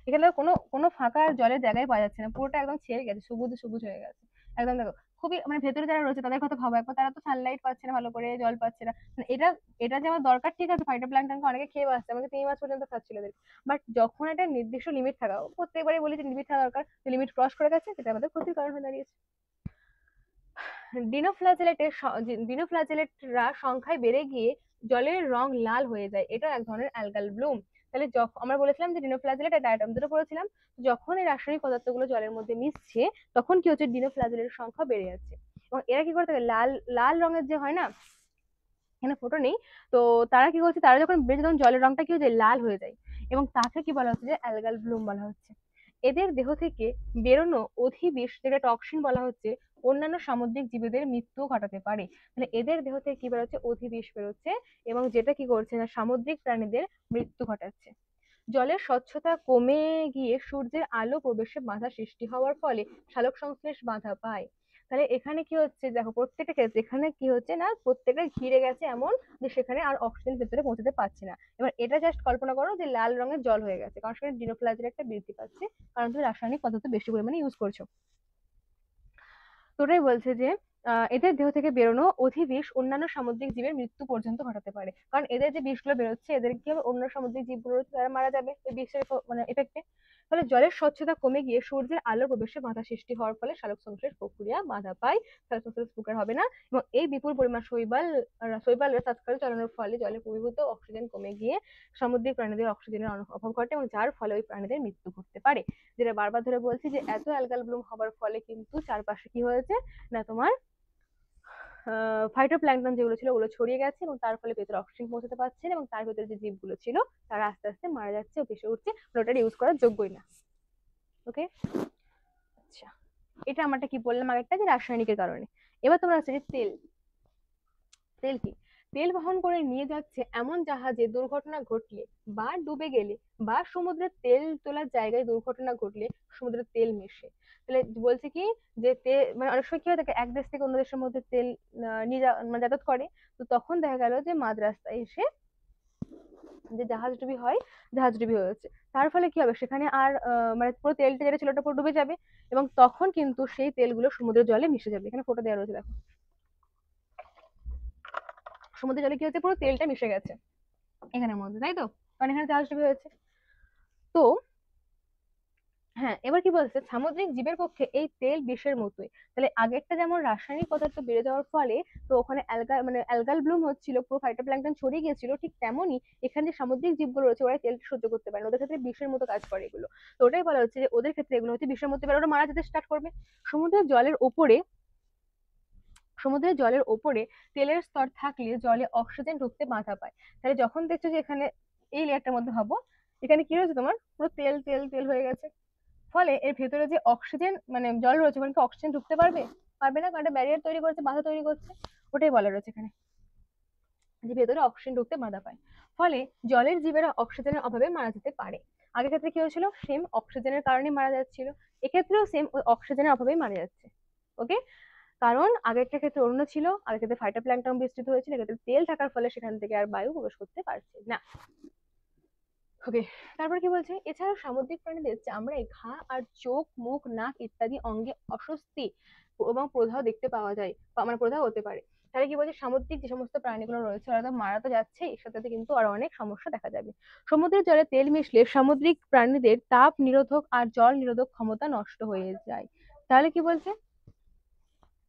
এখানে কোনো কোনো ফাঁকা জলের জায়গায় পাওয়া যাচ্ছে না, পুরোটা একদম ছেয়ে গেছে, সবুজ সবুজ হয়ে গেছে একদম। দেখো খুবই মানে ভেতরে যারা রয়েছে তাদের কথা ভাবো একবার, তারা তো সানলাইট পাচ্ছে না, ভালো করে জল পাচ্ছে না। মানে এটা এটা যে আমার দরকার, ঠিক আছে, ফাইটোপ্ল্যাঙ্কটনকে অনেকে খেয়ে বাঁচছে, আমাকে 3 মাস পর্যন্ত খাচ্ছিল এদের, বাট যখন একটা নির্দিষ্ট লিমিট থাকা, প্রত্যেকবারই বলি যে লিমিট থাকা দরকার, লিমিট ক্রস করে গেছে, যেটা আমাদের ক্ষতির কারণ হয়ে দাঁড়িয়েছে। ডিনোফ্ল্যাজেলেটরা সংখ্যায় বেড়ে গিয়ে জলের রং লাল হয়ে যায়, এটা এক ধরনের অ্যালগাল ব্লুম। তাহলে যখন আমরা বলেছিলাম যে ডিনোফ্ল্যাজেলেট আর ডায়াটম দুটো পড়েছিলাম, যখন এই রাসায়নিক পদার্থগুলো জলের মধ্যে মিশছে তখন কি হচ্ছে, ডিনোফ্ল্যাজেলেটের সংখ্যা বেড়ে যাচ্ছে, এবং এরা কি করতে থাকে, লাল লাল রঙের যে হয় না, এখানে ফটো নেই, তো তারা কি করছে, তারা যখন বেড়ে তখন জলের রংটা কি হয়ে যায়, লাল হয়ে যায়, এবং তাকে কি বলা হচ্ছে, যে অ্যালগাল ব্লুম বলা হচ্ছে। এদের দেহ থেকে বেরোনো অধিবিষ, যেটা টক্সিন বলা হচ্ছে, অন্যান্য সামুদ্রিক জীবদের মৃত্যু ঘটাতে পারে। মানে এদের দেহ থেকে কি বেরোচ্ছে, অধিবিষ বেরোচ্ছে, এবং যেটা কি করছে না সামুদ্রিক প্রাণীদের মৃত্যু ঘটাচ্ছে। জলের স্বচ্ছতা কমে গিয়ে সূর্যের আলো প্রবেশে বাধা সৃষ্টি হওয়ার ফলে সালোক সংশ্লেষ বাধা পায়। তাহলে এখানে কি হচ্ছে, দেখো প্রত্যেকটা ক্ষেত্রে এখানে কি হচ্ছে না, প্রত্যেকটা ঘিরে গেছে এমন যে সেখানে আর অক্সিজেন ভেতরে পৌঁছাতে পারছে না। এবার এটা জাস্ট কল্পনা করো যে লাল রঙের জল হয়ে গেছে, কারণ সেখানে ডিনোফ্লাজেলেটটা বৃদ্ধি পাচ্ছে, কারণ তুমি রাসায়নিক পদার্থ বেশি পরিমাণে ইউজ করছো। তো ওটাই বলছে যে এদের দেহ থেকে বেরোনো অধিবিষ অন্যান্য সামুদ্রিক জীবের মৃত্যু পর্যন্ত ঘটাতে পারে, কারণ এদের যে বিষগুলো বেরোচ্ছে এদের কি হবে, অন্য সামুদ্রিক জীবগুলো রয়েছে তারা মারা যাবে এই বিষের মানে এফেক্টে। ফলে জলের স্বচ্ছতা কমে গিয়ে সূর্যের আলোর প্রবেশে বাধা সৃষ্টি হওয়ার ফলে সালোক সংশ্লেষ প্রক্রিয়া বাধা পায়, সালোক সংশ্লেষ প্রক্রিয়া হবে না, এবং এই বিপুল পরিমাণ শৈবালরা তাৎকালিক চালানোর ফলে জলে পরিভূত অক্সিজেন কমে গিয়ে সামুদ্রিক প্রাণীদের অক্সিজেনের অভাব ঘটে, এবং যার ফলে ওই প্রাণীদের মৃত্যু ঘটতে পারে। যেটা বারবার ধরে বলছি যে এত অ্যালগাল ব্লুম হওয়ার ফলে কিন্তু চারপাশে কি হয়েছে না তোমার ফাইটোপ্ল্যাঙ্কটন যেগুলো ছিল ওগুলো ছড়িয়ে গেছে, এবং তার ফলে ভেতরে অক্সিজেন পৌঁছাতে পারছে না, এবং তার ভেতরে যে জীবগুলো ছিল তারা আস্তে আস্তে মারা যাচ্ছে ও ভেসে উঠছে, ওটা ইউজ করার যোগ্যই না। ওকে, আচ্ছা, এটা আমারটা কি বললাম আগেরটা, যে রাসায়নিকের কারণে। এবার তোমরা আছে যে তেল। তেল কি, তেল বহন করে নিয়ে যাচ্ছে এমন জাহাজে দুর্ঘটনা ঘটলে বা ডুবে গেলে বা সমুদ্রের তেল তোলার জায়গায় দুর্ঘটনা ঘটলে সমুদ্রের তেল মেশে। তাহলে বলছে কি, যে তেল মানে অনেক সময় কি হয়ে থাকে, এক দেশ থেকে অন্য দেশের মধ্যে তেল নিয়ে মানে যাতায়াত করে, তো তখন দেখা গেল যে মাঝ রাস্তায় এসে যে জাহাজডুবি হয়, জাহাজডুবি হয়েছে, তার ফলে কি হবে, সেখানে আর মানে পুরো তেলটা যেটা ছিল ওটা পুরো ডুবে যাবে, এবং তখন কিন্তু সেই তেলগুলো সমুদ্রের জলে মিশে যাবে। এখানে ফটো দেওয়া রয়েছে দেখো, সমুদ্রের জলে কি হচ্ছে, পুরো তেলটা মিশে গেছে এখানের মধ্যে, তাই তো, কারণ এখানে জাহাজডুবি হয়েছে। তো হ্যাঁ, এবার কি বলছে, সামুদ্রিক জীবের পক্ষে এই তেল বিষের মতোই। তাহলে আগেরটা যেমন রাসায়নিক পদার্থ বেড়ে যাওয়ার ফলে তো ওখানে অ্যালগাল ব্লুম হচ্ছিল, পুরো ফাইটোপ্ল্যাঙ্কটন ছড়িয়ে গিয়েছিল, ঠিক তেমনই এখানে যে সামুদ্রিক জীবগুলো রয়েছে ওরা তেল সহ্য করতে পারে না, ওদের ক্ষেত্রে বিষের মতো কাজ করে এগুলো। তো ওটাই বলা হচ্ছে যে ওদের ক্ষেত্রে এগুলো হচ্ছে বিষের মতো, এবার ওরা মারা যেতে স্টার্ট করবে। সমুদ্রের জলের ওপরে সমুদ্রের জলের ওপরে তেলের স্তর থাকলে জলে অক্সিজেন ঢুকতে বাধা পায়। তাহলে যখন দেখছো যে এখানে এই লেয়ারটার মধ্যে ভাবো, এখানে কি হয়েছে, তোমার পুরো তেল তেল তেল হয়ে গেছে। ফলে এর ভেতরে যে অক্সিজেন মানে জল রয়েছে ওখানে কি অক্সিজেন ঢুকতে পারবে? পারবে না, কারণ একটা ব্যারিয়ার তৈরি করছে, বাধা তৈরি করছে। ওটাই বলা রয়েছে এখানে, যে ভেতরে অক্সিজেন ঢুকতে বাধা পায়। ফলে জলের জীবেরা অক্সিজেনের অভাবে মারা যেতে পারে। আগের ক্ষেত্রে কি হয়েছিল, সেম অক্সিজেনের কারণে মারা যাচ্ছিল, এক্ষেত্রেও সেম ওই অক্সিজেনের অভাবেই মারা যাচ্ছে। ওকে, কারণ আগেরটার ক্ষেত্রে অন্য ছিল, আগের ক্ষেত্রে ফাইটোপ্ল্যাঙ্কটন বিস্তৃত হয়েছিল, এক্ষেত্রে তেল থাকার ফলে সেখান থেকে আর বায়ু প্রবেশ করতে পারছে না। ওকে, তারপর কি বলছে, এছাড়াও সামুদ্রিক প্রাণীদের চামড়ায় ঘা আর চোখ, মুখ, নাক ইত্যাদি অঙ্গে অস্বস্তি এবং প্রদাহ দেখতে পাওয়া যায়, মানে প্রদাহ হতে পারে। তাহলে কি বলছে, সামুদ্রিক যে সমস্ত প্রাণীগুলো রয়েছে ওরা তো মারা তো যাচ্ছে, এর সাথে সাথে কিন্তু আরো অনেক সমস্যা দেখা যাবে। সমুদ্রের জলে তেল মিশলে সামুদ্রিক প্রাণীদের তাপ নিরোধক আর জল নিরোধক ক্ষমতা নষ্ট হয়ে যায়। তাহলে কি বলছে,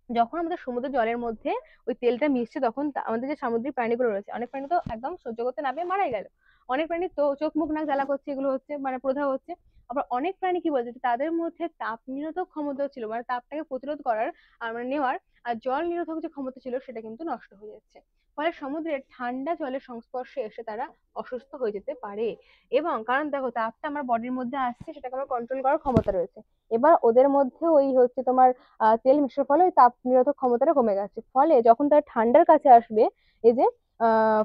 যখন আমাদের সমুদ্র জলের মধ্যে ওই তেলটা মিশছে তখন আমাদের যে সামুদ্রিক প্রাণীগুলো রয়েছে, অনেক প্রাণী তো একদম সহ্য করতে না পেরে মারাই গেল, অনেক প্রাণী তো চোখ মুখ নাক জ্বালা করছে, এগুলো হচ্ছে মানে প্রদাহ হচ্ছে। আবার অনেক প্রাণী কি বলছে, তাদের মধ্যে তাপ নিরোধক ক্ষমতা ছিল, মানে তাপটাকে প্রতিরোধ করার আর মানে নেওয়ার আর জল নিরোধক যে ক্ষমতা ছিল সেটা কিন্তু নষ্ট হয়ে যাচ্ছে। ফলে সমুদ্রের ঠান্ডা জলের সংস্পর্শে এসে তারা অসুস্থ হয়ে যেতে পারে। এবং কারণ দেখো, তাপটা আমার বডির মধ্যে আসছে, সেটাকে আমার কন্ট্রোল করার ক্ষমতা রয়েছে। এবার ওদের মধ্যে ওই হচ্ছে তোমার তেল মেশার ফলে ওই তাপ নিরোধক ক্ষমতাটা কমে গেছে, ফলে যখন তারা ঠান্ডার কাছে আসবে, এই যে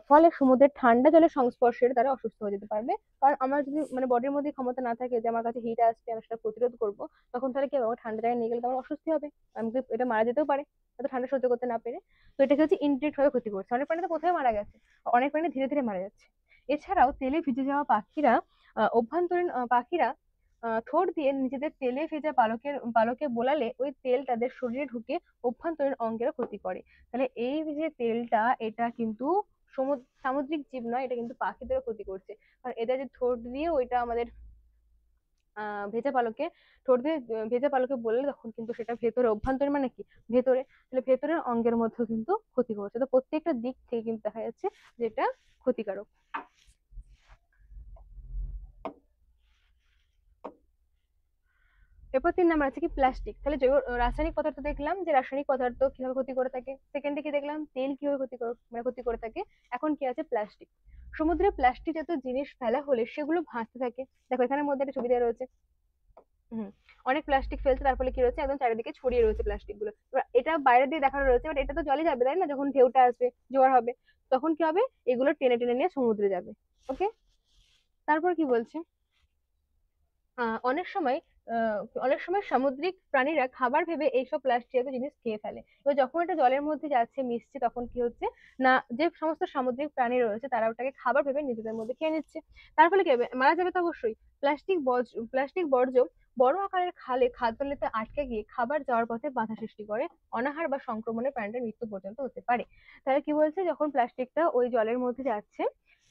ফলে সমুদ্রের ঠান্ডা জলের সংস্পর্শে তারা অসুস্থ হয়ে যেতে পারবে। কারণ আমার যদি মানে বডির মধ্যে ক্ষমতা না থাকে যে আমার কাছে হিট আসছে আমি সেটা প্রতিরোধ করবো, তখন তাহলে কি হবে, আমার ঠান্ডা জায়গায় নিয়ে গেলে তো আমার অসুস্থ হবে, আমাকে এটা মারা যেতেও পারে এত ঠান্ডা সহ্য করতে না পেরে। তো এটাকে হচ্ছে ইনডিরেক্ট ভাবে ক্ষতি করছে, অনেক প্রাণী তো কোথায় মারা গেছে, অনেক প্রাণী ধীরে ধীরে মারা যাচ্ছে। এছাড়াও তেলে ভিজে যাওয়া পাখিরা অভ্যন্তরীণ পাখিরা ঠোঁট দিয়ে নিজেদের তেলে ভেজা পালকে বোলালে ওই তেল তাদের শরীরে ঢুকে অভ্যন্তরীণ অঙ্গেরও ক্ষতি করে। তাহলে এই যে তেলটা, এটা কিন্তু সামুদ্রিক জীব নয়, এটা কিন্তু পাখিদেরও ক্ষতি করছে। কারণ এদের যে ঠোঁট দিয়ে ওইটা আমাদের ভেজা পালকে ঠোঁট দিয়ে ভেজা পালকে বললে তখন কিন্তু সেটা ভেতরে অভ্যন্তরীণ মানে কি ভেতরে, তাহলে ভেতরের অঙ্গের মধ্যেও কিন্তু ক্ষতি করছে। তো প্রত্যেকটা দিক থেকে কিন্তু দেখা যাচ্ছে যে এটা ক্ষতিকারক। এরপর 3 নাম্বার আছে কি প্লাস্টিক। তাহলে জৈব রাসায়নিক পদার্থ দেখলাম যে রাসায়নিক পদার্থ কিভাবে ক্ষতি করে থাকে, সেকেন্ডে কি দেখলাম তেল কিভাবে ক্ষতি করে থাকে। এখন কি আছে প্লাস্টিক। সমুদ্রে প্লাস্টিক জাতীয় জিনিস ফেলা হলে সেগুলো ভাসতে থাকে। দেখো এখানের মধ্যে একটা ছবি দেওয়া রয়েছে। হুম, অনেক প্লাস্টিক ফেলছে, তার ফলে কি রয়েছে, একদম চারিদিকে ছড়িয়ে রয়েছে প্লাস্টিক গুলো। এবার এটা বাইরে দিয়ে দেখানো রয়েছে, বাট এটা তো জলে যাবে তাই না, যখন ঢেউটা আসবে, জোয়ার হবে, তখন কি হবে, এগুলো টেনে টেনে নিয়ে সমুদ্রে যাবে। ওকে, তারপর কি বলছে, আহ অনেক সময় আহ অনেক সময় সামুদ্রিক প্রাণীরা খাবার ভেবে এইসব প্লাস্টিক জাতীয় জিনিস খেয়ে ফেলে। এবার যখন এটা জলের মধ্যে যাচ্ছে মিশছে তখন কি হচ্ছে না, যে সমস্ত সামুদ্রিক প্রাণী রয়েছে তারা ওটাকে খাবার ভেবে নিজেদের মধ্যে খেয়ে নিচ্ছে। তার ফলে কি হবে, মারা যাবে তো অবশ্যই। প্লাস্টিক বর্জ্য বড় আকারের খালে খাদ্যনালীতে আটকে গিয়ে খাবার যাওয়ার পথে বাধা সৃষ্টি করে, অনাহার বা সংক্রমণে প্রাণীদের মৃত্যু পর্যন্ত হতে পারে। তাহলে কি বলছে, যখন প্লাস্টিকটা ওই জলের মধ্যে যাচ্ছে,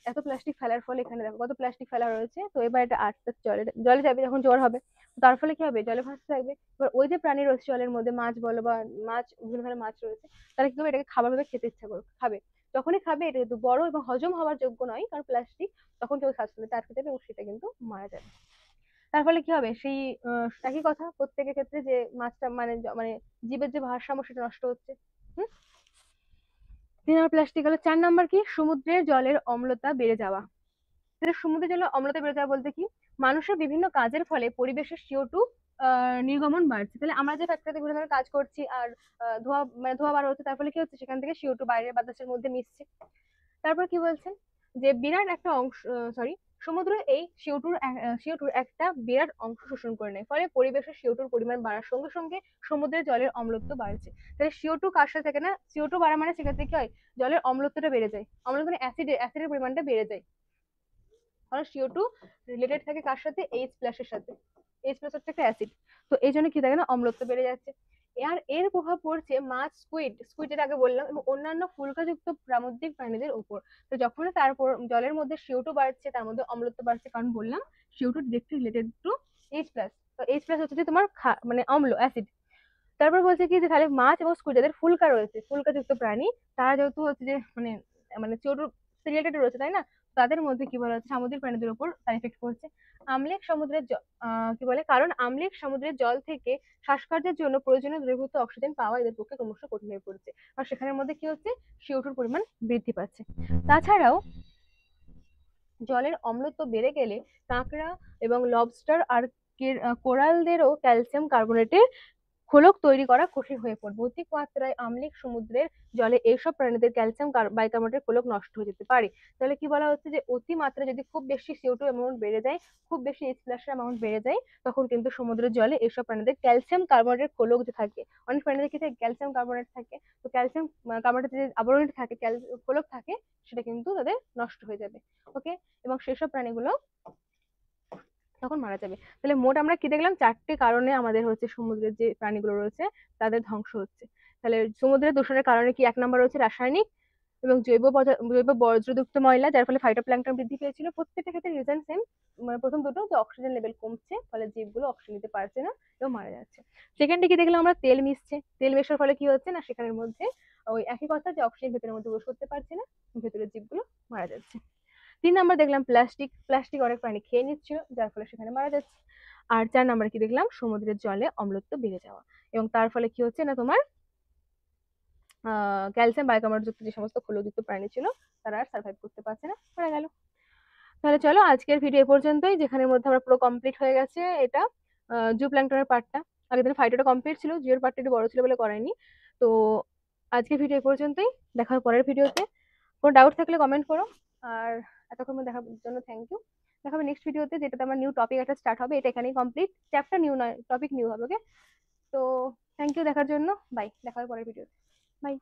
এত প্লাস্টিক ফেলার ফলে এখানে দেখো কত প্লাস্টিক ফেলা রয়েছে, তো এবার এটা আস্তে আস্তে জলে জলে যাবে, যখন জ্বর হবে তার ফলে কি হবে, জলে ভাসতে থাকবে। এবার ওই যে প্রাণী রয়েছে জলের মধ্যে, মাছ বলো বা মাছ, বিভিন্ন ধরনের মাছ রয়েছে, তারা কি করবে, এটাকে খাবার ভাবে খেতে ইচ্ছা করবে, খাবে। যখনই খাবে এটা কিন্তু বড় এবং হজম হওয়ার যোগ্য নয়, কারণ প্লাস্টিক, তখন কেউ শ্বাসনালীতে আটকে যাবে এবং সেটা কিন্তু মারা যাবে। তার ফলে কি হবে, সেই একই কথা প্রত্যেকের ক্ষেত্রে, যে মাছটা মানে মানে জীবের যে ভারসাম্য সেটা নষ্ট হচ্ছে। হুম, 3 নম্বর প্লাস্টিক হলো। 4 নম্বর কি, সমুদ্রের জলের অম্লতা বেড়ে যাওয়া। সমুদ্রের জলে অম্লতা বেড়ে যাওয়া বলতে কি, মানুষের বিভিন্ন কাজের ফলে পরিবেশের CO2 নির্গমন বাড়ছে। তাহলে আমরা যে ফ্যাক্টরিতে বিভিন্ন ধরনের কাজ করছি আর ধোঁয়া মানে ধোঁয়া বার হচ্ছে, তার ফলে কি হচ্ছে, সেখান থেকে CO2 বাইরের বাতাসের মধ্যে মিশছে। তারপর কি বলছেন, যে বিরাট একটা অংশ, সরি, সমুদ্র এই CO2 একটা বিরাট অংশ শোষণ করে নেয়, ফলে পরিবেশের CO2 পরিমাণ বাড়ার সঙ্গে সঙ্গে সমুদ্রের জলের অম্লত্ব বাড়ছে। তাহলে CO2 কার সাথে থাকে না, CO2 বাড়া মানে সেক্ষেত্রে কি হয়, জলের অম্লত্বটা বেড়ে যায়, অম্লত্ব মানে অ্যাসিডের পরিমাণটা বেড়ে যায়। কারণ CO2 রিলেটেড থাকে কার সাথে, H+ এর সাথে। H+ হচ্ছে একটা অ্যাসিড। তো এই জন্য কি থাকে না, অম্লত্ব বেড়ে যাচ্ছে। আর এর প্রভাব পড়ছে মাছ, স্কুইড এর আগে বললাম, এবং অন্যান্য ফুলকাযুক্ত সামুদ্রিক প্রাণীদের উপর। তো যখন তারপর জলের মধ্যে CO2 বাড়ছে, তার মধ্যে অম্লত্ব বাড়ছে, কারণ বললাম CO2 directly related to H+। তো H প্লাস হচ্ছে যে তোমার মানে অম্ল অ্যাসিড। তারপর বলছে কি যে তাহলে মাছ এবং স্কুইড যাদের ফুলকা রয়েছে, ফুলকা যুক্ত প্রাণী, তারা যেহেতু হচ্ছে যে মানে মানে CO2 রিলেটেড রয়েছে তাই না, তাদের মধ্যে কি বলা হচ্ছে সামুদ্রিক প্রাণীদের উপর তার এফেক্ট করছে। আম্লিক সমুদ্রের কি বলে, কারণ আম্লিক সমুদ্রের জল থেকে শ্বাসকার্যের জন্য প্রয়োজনীয় দ্রবীভূত অক্সিজেন পাওয়া এদের পক্ষে ক্রমশ কঠিন হয়ে পড়ছে, আর সেখানের মধ্যে কি হচ্ছে CO2 পরিমাণ বৃদ্ধি পাচ্ছে। তাছাড়াও জলের অম্লত্ব বেড়ে গেলে কাঁকড়া এবং লবস্টার আর কোরালদেরও ক্যালসিয়াম কার্বনেটের খোলক তৈরি করা কঠিন হয়ে পড়বে। অধিক মাত্রায় আম্লিক সমুদ্রের জলে এইসব প্রাণীদের ক্যালসিয়াম বাইকার্বনেটের খোলক নষ্ট হয়ে যেতে পারে। তাহলে কি বলা হচ্ছে যে অতি মাত্রা যদি খুব বেশি CO2 অ্যামাউন্ট বেড়ে যায়, খুব বেশি H প্লাস অ্যামাউন্ট বেড়ে যায়, তখন কিন্তু সমুদ্রের জলে এইসব প্রাণীদের ক্যালসিয়াম কার্বনেটের খোলক যে থাকে, অনেক প্রাণীদের কি থাকে ক্যালসিয়াম কার্বনেট থাকে, তো ক্যালসিয়াম কার্বনেটের যে আবরণ থাকে, খোলক থাকে, সেটা কিন্তু তাদের নষ্ট হয়ে যাবে। ওকে, এবং সেসব প্রাণীগুলো তখন মারা যাবে। তাহলে মোট আমরা কি দেখলাম, 4টে কারণে আমাদের হচ্ছে সমুদ্রের যে প্রাণীগুলো রয়েছে তাদের ধ্বংস হচ্ছে। তাহলে সমুদ্রের দূষণের কারণে কি 1 নম্বর রয়েছে রাসায়নিক এবং জৈব বর্জ্যযুক্ত ময়লা, যার ফলে ফাইটোপ্ল্যাঙ্কটন বৃদ্ধি পেয়েছিল। প্রত্যেকটা ক্ষেত্রে রিজন সেম, মানে প্রথম দুটো যে অক্সিজেন লেভেল কমছে, ফলে জীবগুলো অক্সিজেন নিতে পারছে না এবং মারা যাচ্ছে। সেকেন্ডে কি দেখলাম আমরা, তেল মিশছে, তেল মেশার ফলে কি হচ্ছে না, সেখানের মধ্যে ওই একই কথা যে অক্সিজেন ভেতরের মধ্যে প্রবেশ করতে পারছে না, ভেতরের জীবগুলো মারা যাচ্ছে। 3 নম্বর দেখলাম প্লাস্টিক অনেক প্রাণী খেয়ে নিচ্ছিল, যার ফলে সেখানে মারা যাচ্ছে। আর 4 নম্বরে কি দেখলাম, সমুদ্রের জলে অম্লত্ব বেড়ে যাওয়া, এবং তার ফলে কি হচ্ছে না তোমার ক্যালসিয়াম বাইকার্বনেট যুক্ত যে সমস্ত খোলকযুক্ত প্রাণী ছিল তারা আর সার্ভাইভ করতে পারছে না, মারা গেল। তাহলে চলো আজকের ভিডিও এ পর্যন্তই, যেখানের মধ্যে আমরা পুরো কমপ্লিট হয়ে গেছে এটা জু প্ল্যাঙ্কটনের পার্টটা। আগের দিন ফাইটোটা কমপ্লিট ছিল, জিওর পার্টটা একটু বড় ছিল বলে করায়নি। তো আজকের ভিডিও এ পর্যন্তই, দেখা হবে পরের ভিডিওতে। কোনো ডাউট থাকলে কমেন্ট করো। আর এতক্ষণ দেখার জন্য থ্যাংক ইউ। দেখা হবে নেক্সট ভিডিওতে, যেটাতে আমার নিউ টপিক একটা স্টার্ট হবে। এটা এখানেই কমপ্লিট, চ্যাপ্টার নিউ নয়, টপিক নিউ হবে। ওকে, তো থ্যাংক ইউ দেখার জন্য, বাই, দেখা হবে পরের ভিডিওতে, বাই।